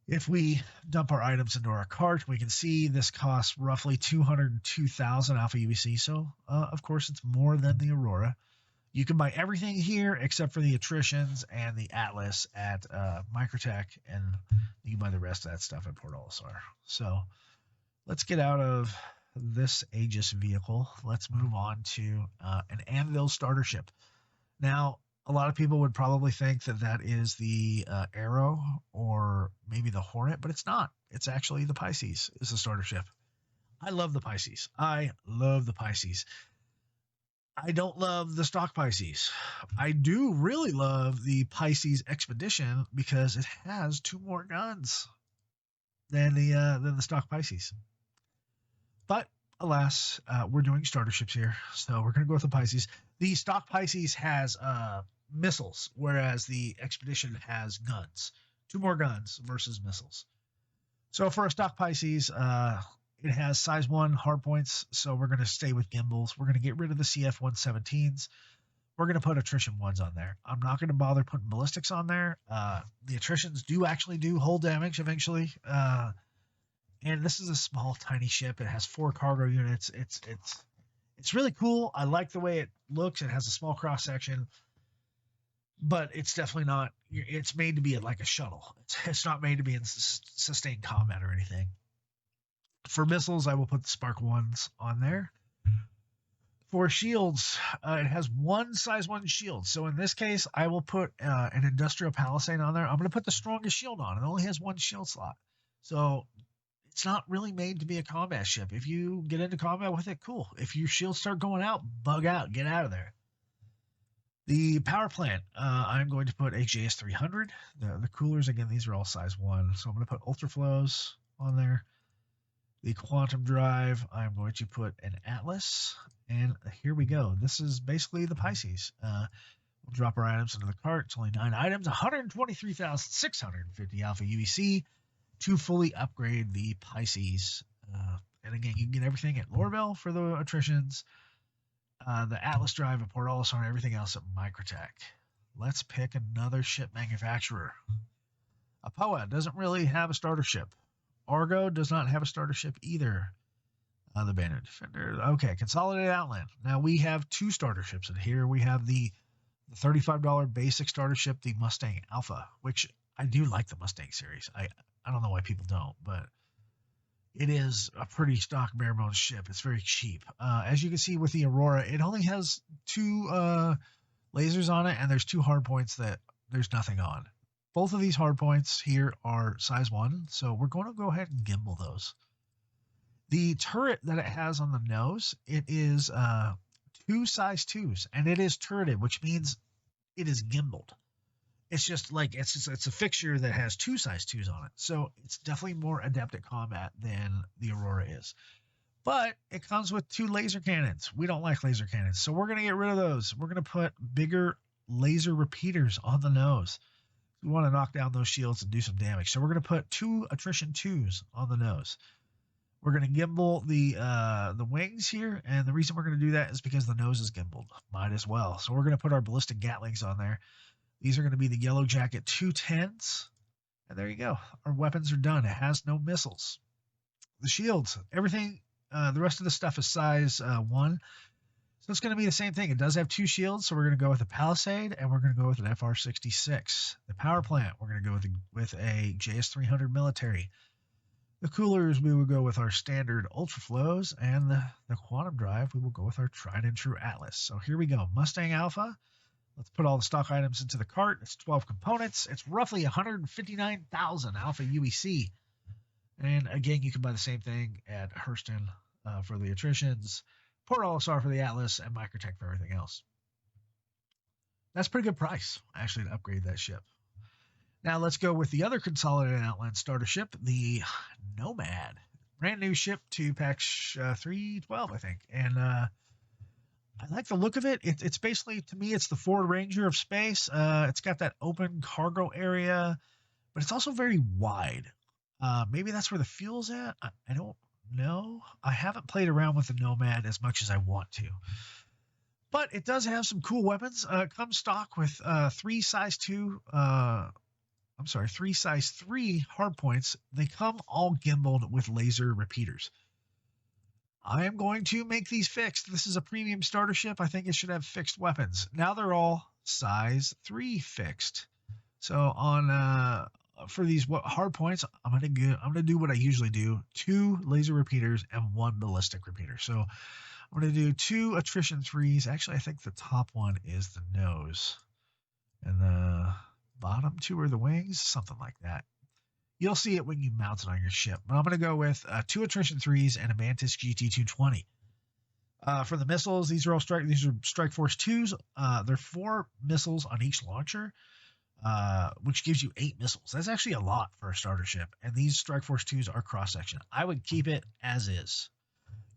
If we dump our items into our cart, we can see this costs roughly 202,000 Alpha UEC. So, of course, it's more than the Aurora. You can buy everything here except for the attritions and the Atlas at Microtech, and you can buy the rest of that stuff at Port Olisar. So let's get out of this Aegis vehicle. Let's move on to an Anvil starter ship. Now, a lot of people would probably think that that is the Arrow or maybe the Hornet, but it's not. It's actually the Pisces is the starter ship. I love the Pisces. I love the Pisces. I don't love the stock Pisces. I do really love the Pisces Expedition because it has 2 more guns than the stock Pisces. But alas, we're doing starter ships here, so we're going to go with the Pisces. The stock Pisces has missiles, whereas the Expedition has guns. 2 more guns versus missiles. So for a stock Pisces, it has size 1 hardpoints, so we're going to stay with gimbals. We're going to get rid of the CF-117s. We're going to put attrition 1s on there. I'm not going to bother putting ballistics on there. The attritions do actually do hull damage eventually. And this is a small, tiny ship. It has 4 cargo units. It's really cool. I like the way it looks. It has a small cross section, but it's definitely not. It's made to be like a shuttle. It's not made to be in sustained combat or anything. For missiles, I will put the Spark 1s on there. For shields, it has 1 size 1 shield. So in this case, I will put an Industrial Palisade on there. I'm going to put the strongest shield on. It only has 1 shield slot. So it's not really made to be a combat ship. If you get into combat with it, cool. If your shields start going out, bug out. Get out of there. The power plant, I'm going to put a JS300. The coolers, again, these are all size 1. So I'm going to put Ultra Flows on there. The Quantum Drive, I'm going to put an Atlas, and here we go. This is basically the Pisces. We'll drop our items into the cart. It's only 9 items, 123,650 Alpha UEC to fully upgrade the Pisces. And again, you can get everything at Lorville for the attritions, the Atlas Drive at Port Olisar, and everything else at Microtech. Let's pick another ship manufacturer. Apoa doesn't really have a starter ship. Argo does not have a starter ship either. The Banner Defender. Okay, Consolidated Outland. Now we have 2 starter ships in here. We have the $35 basic starter ship, the Mustang Alpha, which I do like the Mustang series. I don't know why people don't, but it is a pretty stock bare bones ship. It's very cheap. As you can see with the Aurora, it only has 2 lasers on it, and there's 2 hard points that there's nothing on. Both of these hard points here are size 1, so we're going to go ahead and gimbal those. The turret that it has on the nose, it is 2 size 2s, and it is turreted, which means it is gimbaled. It's just like it's a fixture that has 2 size 2s on it, so it's definitely more adept at combat than the Aurora is. But it comes with 2 laser cannons. We don't like laser cannons, so we're going to get rid of those. We're going to put bigger laser repeaters on the nose. We want to knock down those shields and do some damage. So we're going to put 2 attrition 2s on the nose. We're going to gimbal the wings here, and the reason we're going to do that is because the nose is gimbaled. Might as well. So we're going to put our ballistic Gatlings on there. These are going to be the Yellow Jacket 210s, and there you go. Our weapons are done. It has no missiles. The shields, everything, the rest of the stuff is size 1. So it's going to be the same thing. It does have 2 shields, so we're going to go with a Palisade, and we're going to go with an FR66. The power plant, we're going to go with a JS300 military. The coolers, we will go with our standard Ultra Flows, and the Quantum Drive, we will go with our tried and true Atlas. So here we go. Mustang Alpha. Let's put all the stock items into the cart. It's 12 components. It's roughly 159,000 Alpha UEC. And again, you can buy the same thing at Hurston for the attritions, Port Olisar for the Atlas, and Microtech for everything else. That's a pretty good price, actually, to upgrade that ship. Now let's go with the other Consolidated Outland starter ship, the Nomad. Brand new ship to patch 312, I think. And I like the look of it. It's basically, to me, it's the Ford Ranger of space. It's got that open cargo area, but it's also very wide. Maybe that's where the fuel's at. I don't know. I haven't played around with the Nomad as much as I want to. But it does have some cool weapons. It comes stock with 3 size 3 hardpoints. They come all gimbaled with laser repeaters. I am going to make these fixed. This is a premium starter ship. I think it should have fixed weapons. Now they're all size 3 fixed. So on for these hardpoints, I'm gonna do what I usually do: 2 laser repeaters and 1 ballistic repeater. So I'm gonna do 2 attrition 3s. Actually, I think the top one is the nose, and the bottom 2 are the wings, something like that. You'll see it when you mount it on your ship. But I'm going to go with 2 attrition 3s and a Mantis GT220. For the missiles, these are Strike Force 2s. There are 4 missiles on each launcher, which gives you 8 missiles. That's actually a lot for a starter ship. And these Strike Force 2s are cross-section. I would keep it as is.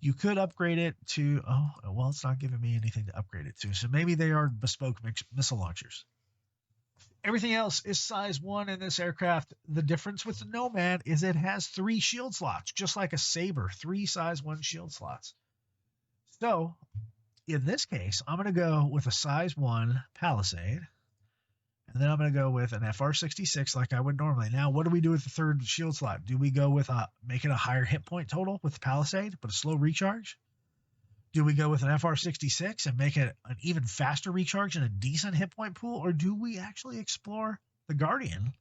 You could upgrade it to, well, it's not giving me anything to upgrade it to. So maybe they are bespoke missile launchers. Everything else is size 1 in this aircraft. The difference with the Nomad is it has 3 shield slots, just like a Sabre, 3 size 1 shield slots. So in this case, I'm going to go with a size 1 Palisade, and then I'm going to go with an FR66 like I would normally. Now, what do we do with the 3rd shield slot? Do we go with make it a higher hit point total with the Palisade, but a slow recharge? Do we go with an FR66 and make it an even faster recharge and a decent hit point pool? Or do we actually explore the Guardian,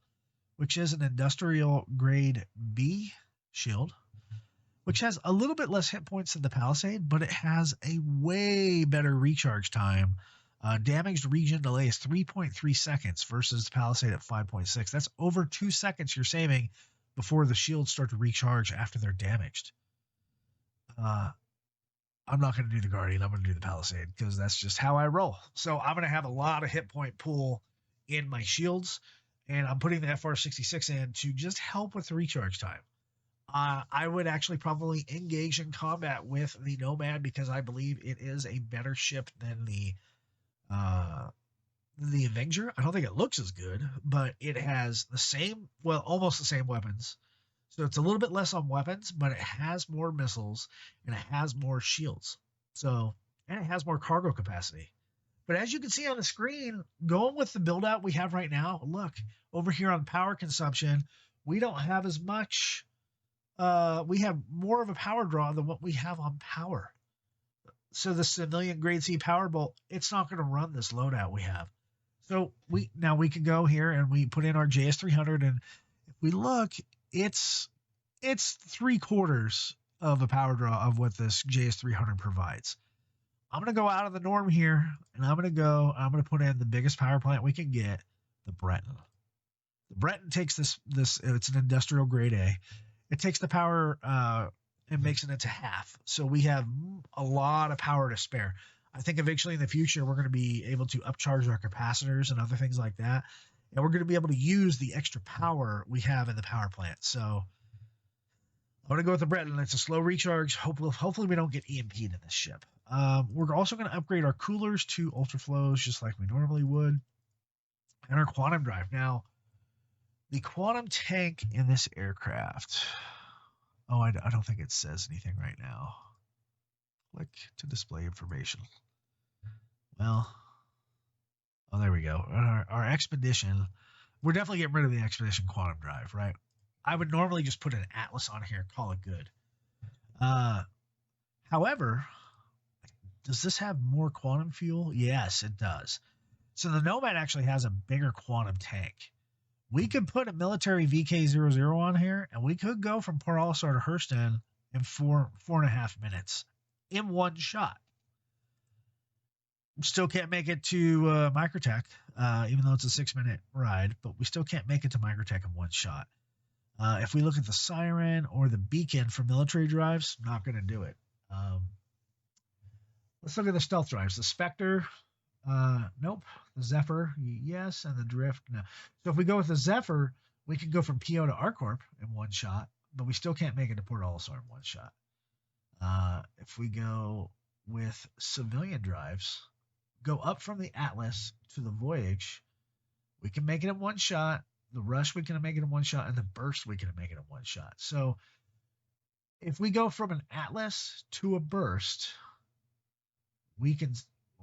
which is an industrial grade B shield, which has a little bit less hit points than the Palisade, but it has a way better recharge time. Damaged region delay is 3.3 seconds versus the Palisade at 5.6. That's over 2 seconds you're saving before the shields start to recharge after they're damaged. I'm not going to do the Guardian. I'm going to do the Palisade because that's just how I roll. So I'm going to have a lot of hit point pool in my shields, and I'm putting the FR66 in to just help with the recharge time. I would actually probably engage in combat with the Nomad because I believe it is a better ship than the Avenger. I don't think it looks as good, but it has the same, well, almost the same weapons. So it's a little bit less on weapons, but it has more missiles and it has more shields. So, and it has more cargo capacity. But as you can see on the screen, going with the build out we have right now, look, over here on power consumption, we don't have as much, we have more of a power draw than what we have on power. So the civilian grade C power bolt, it's not going to run this loadout we have. So we can go here and we put in our JS300, and if we look, it's 3/4 of a power draw of what this JS300 provides. I'm going to go out of the norm here, and I'm going to put in the biggest power plant we can get, the Breton. The Breton takes this, it's an industrial grade A. It takes the power and makes it into half. So we have a lot of power to spare. I think eventually in the future, we're going to be able to upcharge our capacitors and other things like that. And we're going to be able to use the extra power we have in the power plant. So I'm going to go with the Breton. It's a slow recharge. Hopefully we don't get EMP'd in this ship. We're also going to upgrade our coolers to ultra flows just like we normally would. And our quantum drive. Now, the quantum tank in this aircraft. Oh, I don't think it says anything right now. Click to display information. Well, oh, there we go. Our expedition, we're definitely getting rid of the expedition quantum drive, right? I would normally just put an Atlas on here and call it good. However, does this have more quantum fuel? Yes, it does. So the Nomad actually has a bigger quantum tank. We could put a military VK00 on here, and we could go from Port Olisar to Hurston in 4.5 minutes in one shot. Still can't make it to Microtech, even though it's a 6-minute ride, but we still can't make it to Microtech in one shot. If we look at the Siren or the Beacon for military drives, not going to do it. Let's look at the stealth drives. The Spectre, nope. The Zephyr, yes, and the Drift, no. So if we go with the Zephyr, we can go from PO to ArcCorp in one shot, but we still can't make it to Port Olisar in one shot. If we go with civilian drives, go up from the Atlas to the Voyage, we can make it in one shot. The Rush, we can make it in one shot, and the Burst, we can make it in one shot. So if we go from an Atlas to a Burst, we can,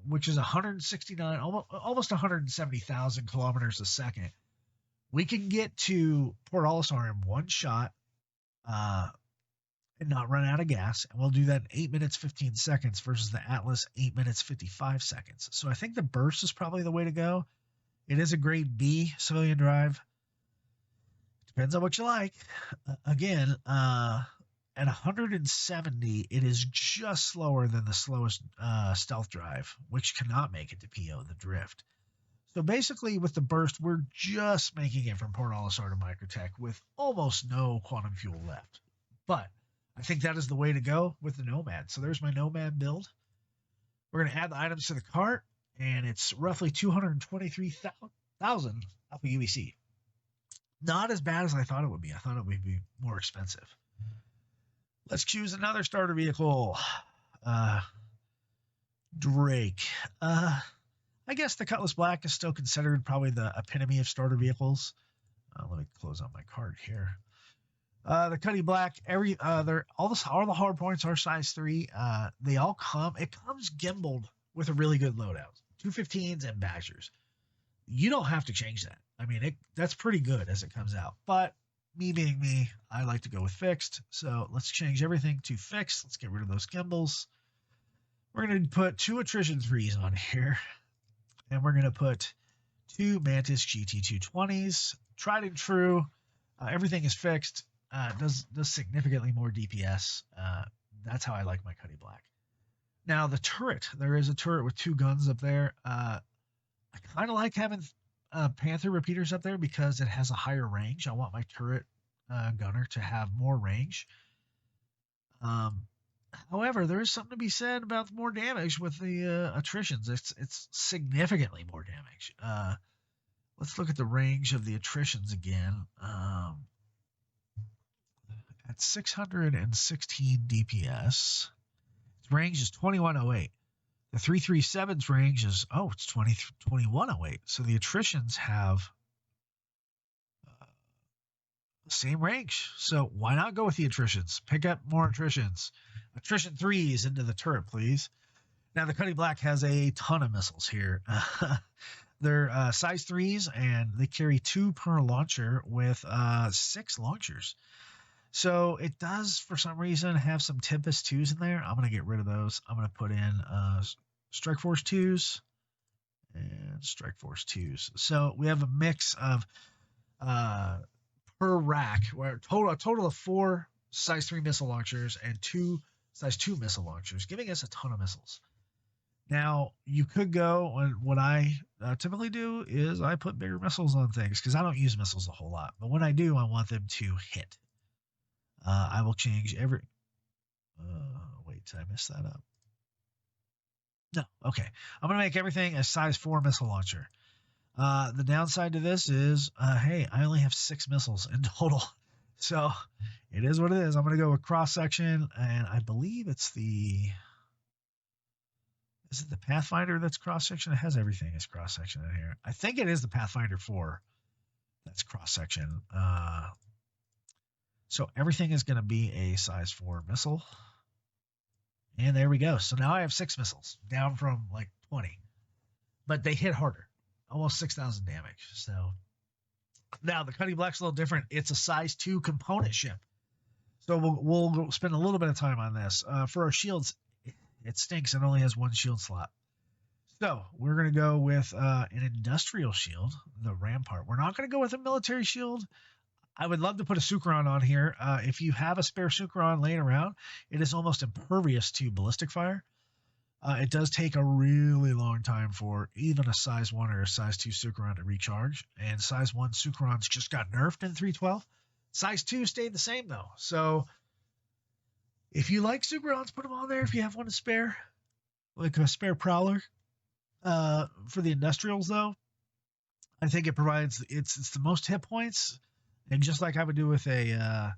which is 169, almost 170,000 kilometers a second. We can get to Port Olisar in one shot and not run out of gas. And we'll do that in 8 minutes, 15 seconds versus the Atlas, 8 minutes, 55 seconds. So I think the Burst is probably the way to go. It is a grade B civilian drive. Depends on what you like. Again, at 170, it is just slower than the slowest stealth drive, which cannot make it to PO, the Drift. So basically, with the Burst, we're just making it from Port Olisar to Microtech with almost no quantum fuel left. But I think that is the way to go with the Nomad. So there's my Nomad build. We're going to add the items to the cart, and it's roughly 223,000 Alpha UEC. Not as bad as I thought it would be. I thought it would be more expensive. Let's choose another starter vehicle. Drake. I guess the Cutlass Black is still considered probably the epitome of starter vehicles. Let me close out my card here. The Cutty Black, all the hard points are size 3. They all come. It comes gimbaled with a really good loadout. 215s and Badgers. You don't have to change that. I mean, that's pretty good as it comes out. But me being me, I like to go with fixed. So let's change everything to fixed. Let's get rid of those gimbals. We're going to put 2 attrition 3s on here. And we're going to put 2 Mantis GT220s. Tried and true. Everything is fixed. Does significantly more DPS. That's how I like my Cutty Black. Now, the turret. There is a turret with 2 guns up there. I kind of like having Panther repeaters up there because it has a higher range. I want my turret gunner to have more range. However, there is something to be said about more damage with the attritions. It's significantly more damage. Let's look at the range of the attritions again. At 616 DPS, its range is 2108. The 337's range is, it's 2108. So the attritions have the same range. So why not go with the attritions? Pick up more attritions. Attrition 3s into the turret, please. Now, the Cutty Black has a ton of missiles here. They're size 3s, and they carry 2 per launcher with 6 launchers. So it does, for some reason, have some Tempest 2s in there. I'm going to get rid of those. I'm going to put in Strike Force 2s and Strike Force 2s. So we have a mix of per rack, where a total of 4 size 3 missile launchers and 2 size 2 missile launchers, giving us a ton of missiles. Now, you could go, and what I typically do is I put bigger missiles on things because I don't use missiles a whole lot. But when I do, I want them to hit. I will change every... wait, did I mess that up? No, okay. I'm going to make everything a size 4 missile launcher. The downside to this is, hey, I only have 6 missiles in total. So it is what it is. I'm going to go with cross-section, and I believe it's the... Is it the Pathfinder that's cross-section? It has everything as cross-section in here. I think it is the Pathfinder 4 that's cross-section. So everything is going to be a size 4 missile. And there we go. So now I have 6 missiles, down from like 20. But they hit harder. Almost 6,000 damage. So now the Cutty Black's a little different. It's a size 2 component ship. So we'll spend a little bit of time on this. For our shields, it stinks. It only has 1 shield slot. So we're going to go with an industrial shield, the Rampart. We're not going to go with a military shield. I would love to put a Sucheron on here. If you have a spare Sucheron laying around, it is almost impervious to ballistic fire. It does take a really long time for even a size 1 or a size 2 Sucheron to recharge. And size 1 Sucherons just got nerfed in 312. Size 2 stayed the same, though. So if you like Superons, put them on there if you have one to spare, like a spare Prowler. For the Industrials, though, I think it provides, it's the most hit points. And just like I would do with a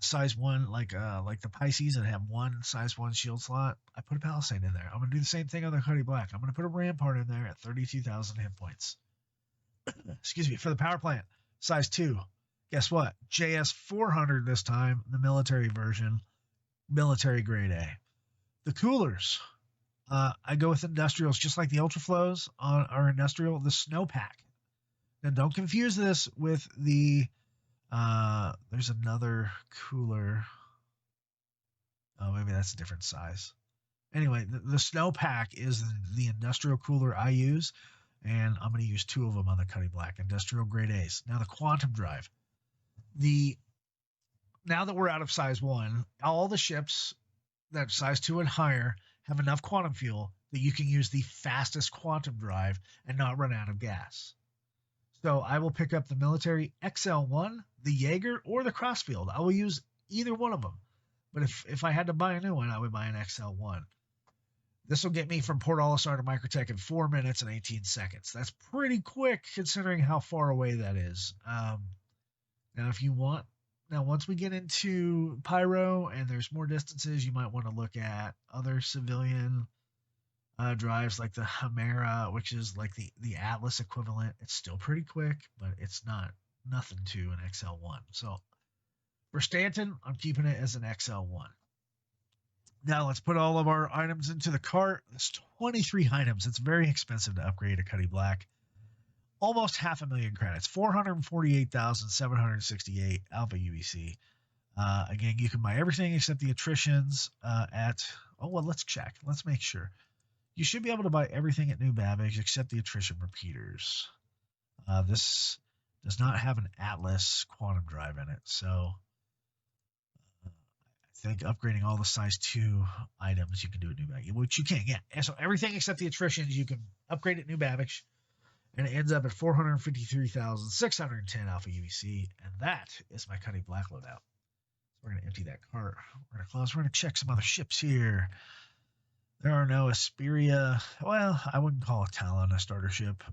size 1, like the Pisces that have one size 1 shield slot, I put a Palisade in there. I'm going to do the same thing on the Cutty Black. I'm going to put a Rampart in there at 32,000 hit points. Excuse me. For the Power Plant, size 2. Guess what? JS 400 this time, the military version, military grade A. The coolers, I go with Industrials, just like the Ultra Flows on our Industrial, the Snowpack. Now, don't confuse this with the, there's another cooler. Oh, maybe that's a different size. Anyway, the Snowpack is the industrial cooler I use, and I'm going to use 2 of them on the Cutty Black, industrial grade A's. Now, the Quantum Drive. Now that we're out of size 1, all the ships that size 2 and higher have enough quantum fuel that you can use the fastest Quantum Drive and not run out of gas. So I will pick up the military XL1, the Jaeger, or the Crossfield. I will use either one of them. But if I had to buy a new one, I would buy an XL1. This will get me from Port Olisar to Microtech in 4 minutes and 18 seconds. That's pretty quick considering how far away that is. Now, if you want, once we get into Pyro and there's more distances, you might want to look at other civilian drives like the Chimera, which is like the Atlas equivalent. It's still pretty quick, but it's nothing to an XL1. So for Stanton, I'm keeping it as an XL1. Now let's put all of our items into the cart. There's 23 items. It's very expensive to upgrade a Cutty Black. Almost 500,000 credits, 448,768 Alpha UEC. Again, you can buy everything except the attritions let's check. Let's make sure. You should be able to buy everything at New Babbage except the attrition repeaters. This does not have an Atlas quantum drive in it, so I think upgrading all the size 2 items you can do at New Babbage, which you can, yeah. So everything except the attritions you can upgrade at New Babbage, and it ends up at 453,610 Alpha UEC, and that is my Cutty Black loadout. So we're going to empty that cart. We're going to close. We're going to check some other ships here. There are no Asperia. Well, I wouldn't call a Talon a starter ship.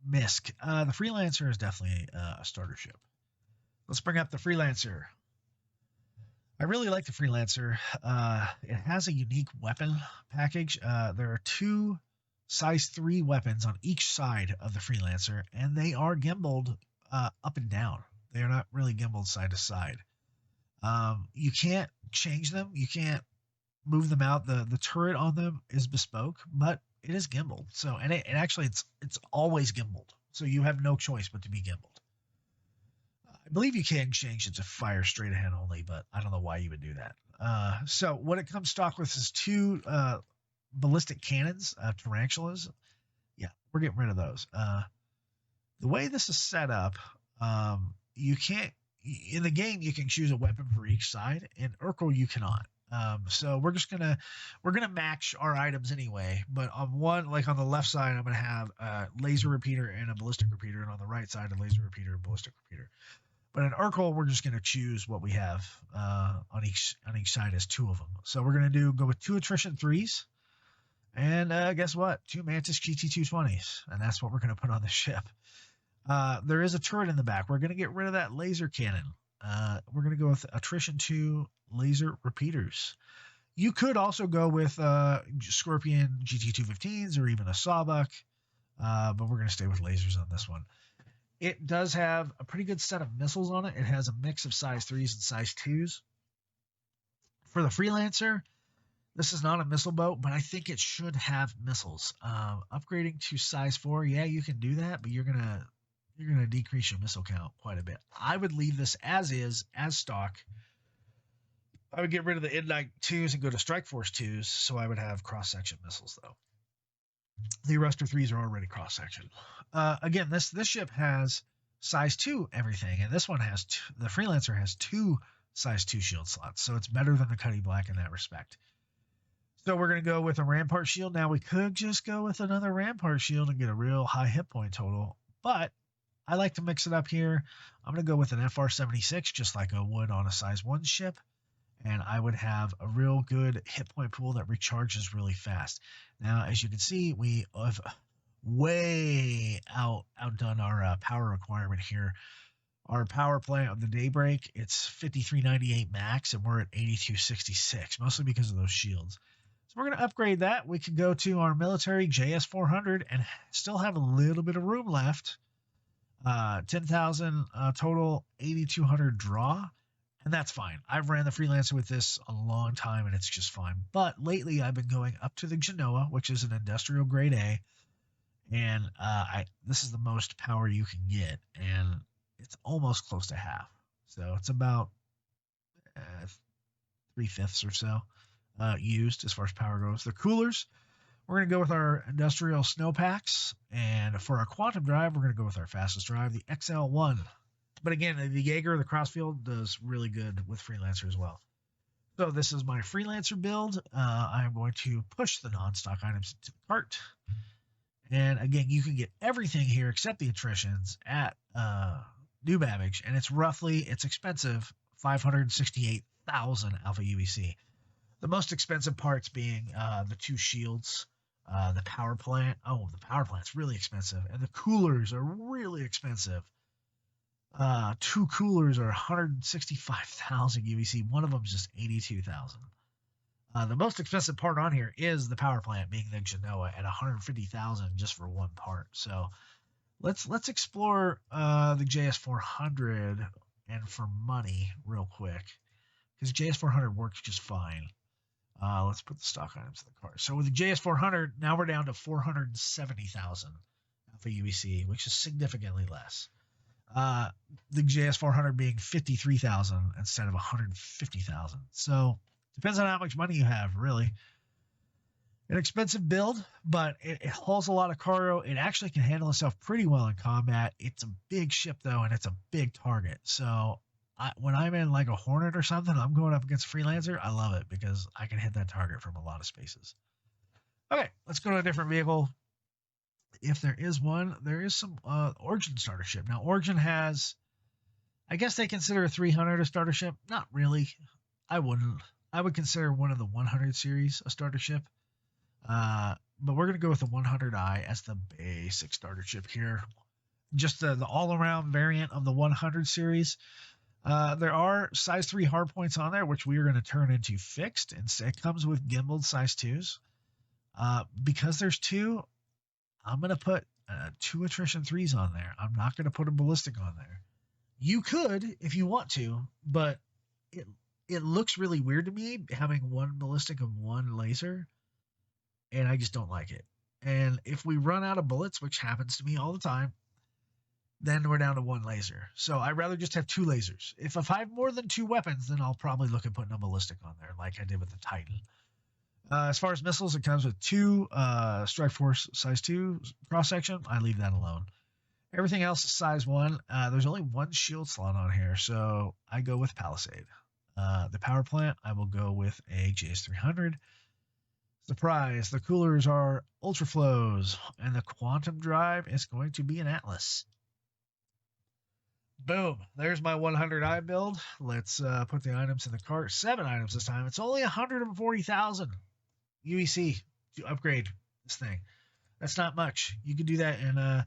Misk. The Freelancer is definitely a starter ship. Let's bring up the Freelancer. I really like the Freelancer. It has a unique weapon package. There are 2 size 3 weapons on each side of the Freelancer, and they are gimbaled up and down. They are not really gimbaled side to side. You can't change them. You can't move them out. The turret on them is bespoke, but it is gimbaled. So, and actually it's always gimbaled. So you have no choice but to be gimbaled. I believe you can change it to fire straight ahead only, but I don't know why you would do that. So what it comes stock with is 2 ballistic cannons, tarantulas. Yeah, we're getting rid of those. The way this is set up, you can't, in the game, you can choose a weapon for each side. In Urkel, you cannot. So we're gonna match our items anyway, but on one, like on the left side, I'm gonna have a laser repeater and a ballistic repeater, and on the right side, a laser repeater and ballistic repeater. But in Urkel, we're just gonna choose what we have on each side as 2 of them. So we're gonna go with 2 attrition 3s, and guess what? 2 Mantis GT220s, and that's what we're gonna put on the ship. There is a turret in the back. We're gonna get rid of that laser cannon. We're going to go with attrition 2 laser repeaters. You could also go with Scorpion GT215s or even a Sawbuck, but we're going to stay with lasers on this one. It does have a pretty good set of missiles on it. It has a mix of size 3s and size 2s. For the Freelancer, this is not a missile boat, but I think it should have missiles. Upgrading to size 4, yeah, you can do that, but you're going to decrease your missile count quite a bit. I would leave this as is, as stock. I would get rid of the Ignite 2s and go to Strike Force 2s, so I would have cross-section missiles, though. The Arrestor 3s are already cross-section. Again, this ship has size 2 everything, and this one has the Freelancer has 2 size 2 shield slots, so it's better than the Cutty Black in that respect. So we're going to go with a Rampart Shield. Now, we could just go with another Rampart Shield and get a real high hit point total, but I like to mix it up here. I'm going to go with an FR-76, just like I would on a size 1 ship. And I would have a real good hit point pool that recharges really fast. Now, as you can see, we have way outdone our power requirement here. Our power plant of the Daybreak, it's 5398 max, and we're at 8266, mostly because of those shields. So we're going to upgrade that. We can go to our military JS400 and still have a little bit of room left. 10,000 total, 8,200 draw, and that's fine. I've ran the Freelancer with this a long time, and it's just fine. But lately, I've been going up to the Genoa, which is an industrial grade A, and this is the most power you can get, and it's almost close to half. So it's about 3/5 or so used as far as power goes. The coolers, we're going to go with our industrial snowpacks. And for our quantum drive, we're going to go with our fastest drive, the XL1. But again, the Jaeger, the Crossfield, does really good with Freelancer as well. So this is my Freelancer build. I'm going to push the non-stock items into the cart. And again, you can get everything here except the attritions at New Babbage. And it's expensive, 568,000 Alpha UEC. The most expensive parts being the 2 shields, the power plant. Oh, the power plant's really expensive. And the coolers are really expensive. 2 coolers are 165,000 UEC. One of them is just 82,000. The most expensive part on here is the power plant, being the Genoa, at 150,000 just for one part. So let's explore the JS400 and for money real quick, because JS400 works just fine. Let's put the stock items in the cart. So with the JS400, now we're down to 470,000 Alpha UEC, which is significantly less. The JS400 being 53,000 instead of 150,000. So depends on how much money you have, really. An expensive build, but it hauls a lot of cargo. It actually can handle itself pretty well in combat. It's a big ship, though, and it's a big target. So when I'm in like a Hornet or something, I'm going up against Freelancer. I love it because I can hit that target from a lot of spaces. Okay, let's go to a different vehicle. If there is one, there is some Origin starter ship. Now, Origin has, I guess they consider a 300 a starter ship. Not really. I wouldn't. I would consider one of the 100 series a starter ship. But we're going to go with the 100i as the basic starter ship here. Just the all-around variant of the 100 series. There are size 3 hardpoints on there, which we are going to turn into fixed. And it comes with gimbaled size 2s. Because there's 2, I'm going to put 2 attrition 3s on there. I'm not going to put a ballistic on there. You could if you want to, but it looks really weird to me having 1 ballistic and 1 laser, and I just don't like it. And if we run out of bullets, which happens to me all the time, then we're down to 1 laser. So I'd rather just have 2 lasers. If I have more than 2 weapons, then I'll probably look at putting a ballistic on there like I did with the Titan. As far as missiles, it comes with 2 Strike Force size 2 cross-section. I leave that alone. Everything else is size 1. There's only 1 shield slot on here, so I go with Palisade. The power plant, I will go with a JS300. Surprise, the coolers are Ultra Flows, and the quantum drive is going to be an Atlas. Boom, there's my 100i build. Let's put the items in the cart. 7 items this time. It's only 140,000 UEC to upgrade this thing. That's not much. You can do that in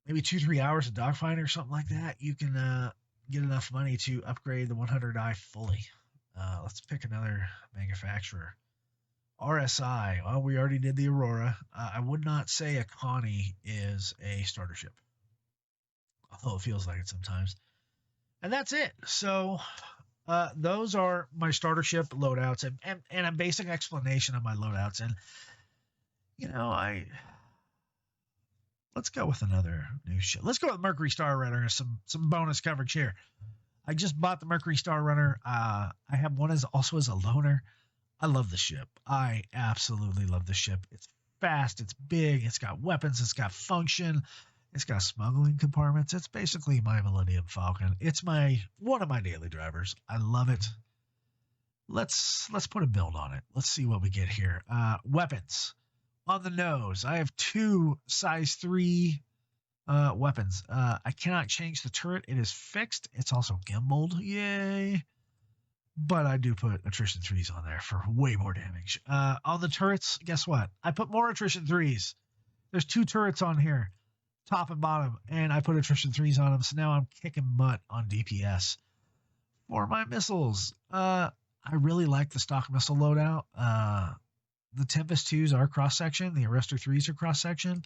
maybe 2-3 hours of dogfighting or something like that. You can get enough money to upgrade the 100i fully. Let's pick another manufacturer. RSI. Well, we already did the Aurora. I would not say a Connie is a starter ship, although it feels like it sometimes. And that's it. So those are my starter ship loadouts and a basic explanation of my loadouts. And, you know, let's go with another new ship. Let's go with Mercury Star Runner, some bonus coverage here. I just bought the Mercury Star Runner. I have one also as a loaner. I love the ship. I absolutely love the ship. It's fast. It's big. It's got weapons. It's got function. It's got smuggling compartments. It's basically my Millennium Falcon. It's one of my daily drivers. I love it. Let's put a build on it. Let's see what we get here. Weapons. On the nose, I have 2 size 3 Weapons. I cannot change the turret. It is fixed. It's also gimbaled. Yay. But I do put attrition 3s on there for way more damage. On the turrets, guess what? I put more attrition 3s. There's 2 turrets on here, top and bottom, and I put attrition 3s on them, so now I'm kicking butt on DPS. For my missiles, I really like the stock missile loadout. The Tempest 2s are cross-section. The Arrestor 3s are cross-section.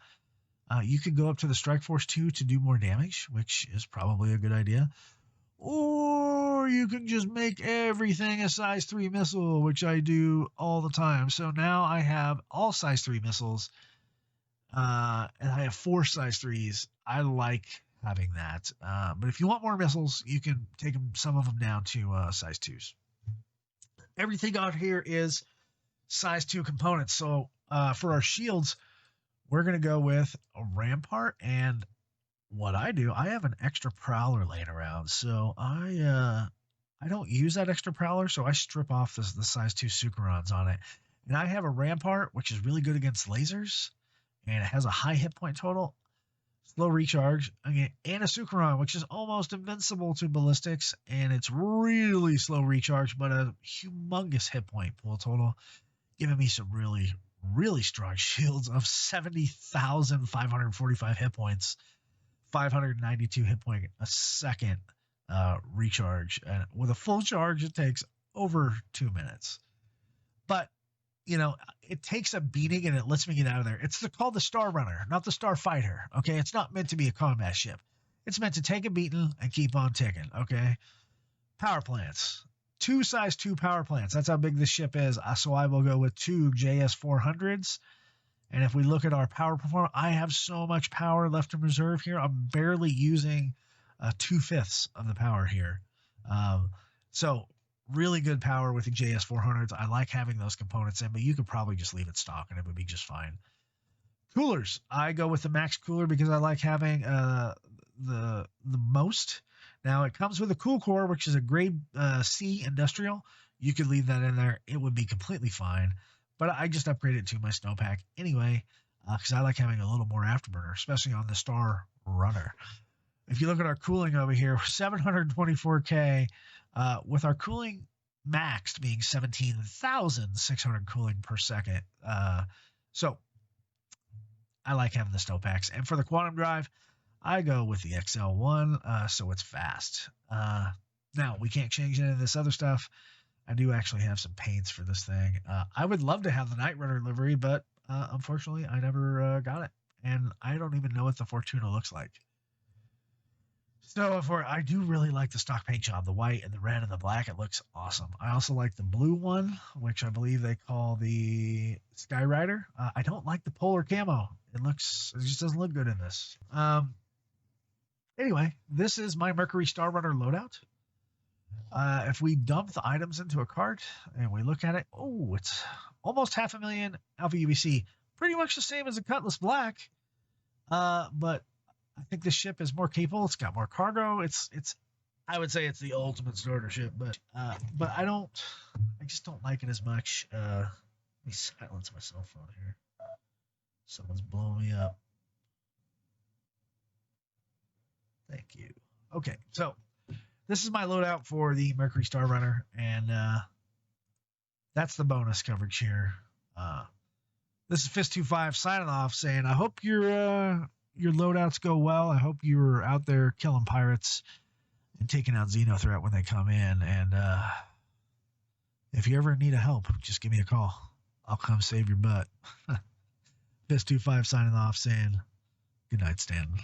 You could go up to the Strike Force 2 to do more damage, which is probably a good idea. Or you can just make everything a size 3 missile, which I do all the time. So now I have all size 3 missiles, and I have 4 size 3s. I like having that. But if you want more missiles, you can take some of them down to size 2s. Everything out here is size 2 components. So for our shields, we're going to go with a Rampart, and what I do, I have an extra Prowler laying around. So I don't use that extra Prowler, so I strip off the size 2 Sucherons on it. And I have a Rampart, which is really good against lasers, and it has a high hit point total, slow recharge, and a Sucheron, which is almost invincible to Ballistics, and it's really slow recharge, but a humongous hit point pool total, giving me some really, really strong shields of 70,545 hit points, 592 hit point a second recharge. And with a full charge, it takes over 2 minutes. But, you know, it takes a beating and it lets me get out of there. It's called the Star Runner, not the Star Fighter. Okay, it's not meant to be a combat ship. It's meant to take a beating and keep on ticking. Okay, power plants. 2 size 2 power plants. That's how big this ship is. So I will go with 2 JS400s. And if we look at our power performance, I have so much power left in reserve here. I'm barely using 2/5 of the power here. So really good power with the JS400s. I like having those components in, but you could probably just leave it stock and it would be just fine. Coolers. I go with the max cooler because I like having the most. Now, it comes with a cool core, which is a grade C industrial. You could leave that in there. It would be completely fine. But I just upgraded it to my snowpack anyway, because I like having a little more afterburner, especially on the Star Runner. If you look at our cooling over here, 724K, with our cooling maxed being 17,600 cooling per second. So I like having the snowpacks. And for the quantum drive, I go with the XL1, so it's fast. Now, we can't change any of this other stuff. I do actually have some paints for this thing. I would love to have the Night Runner livery, but unfortunately, I never got it. And I don't even know what the Fortuna looks like. So I do really like the stock paint job, the white and the red and the black. It looks awesome. I also like the blue one, which I believe they call the Skyrider. I don't like the polar camo. It just doesn't look good in this. Anyway, this is my Mercury Star Runner loadout. If we dump the items into a cart and we look at it, oh, it's almost 500,000 Alpha UBC. Pretty much the same as a Cutlass Black. But I think this ship is more capable. It's got more cargo. I would say it's the ultimate starter ship, but I just don't like it as much. Let me silence my cell phone here. Someone's blowing me up. Thank you. Okay, so this is my loadout for the Mercury Star Runner, and that's the bonus coverage here. This is Fist25 signing off, saying I hope your loadouts go well. I hope you're out there killing pirates and taking out Xenothreat when they come in. And if you ever need a help, just give me a call. I'll come save your butt. Fist25 signing off, saying good night, Stanton.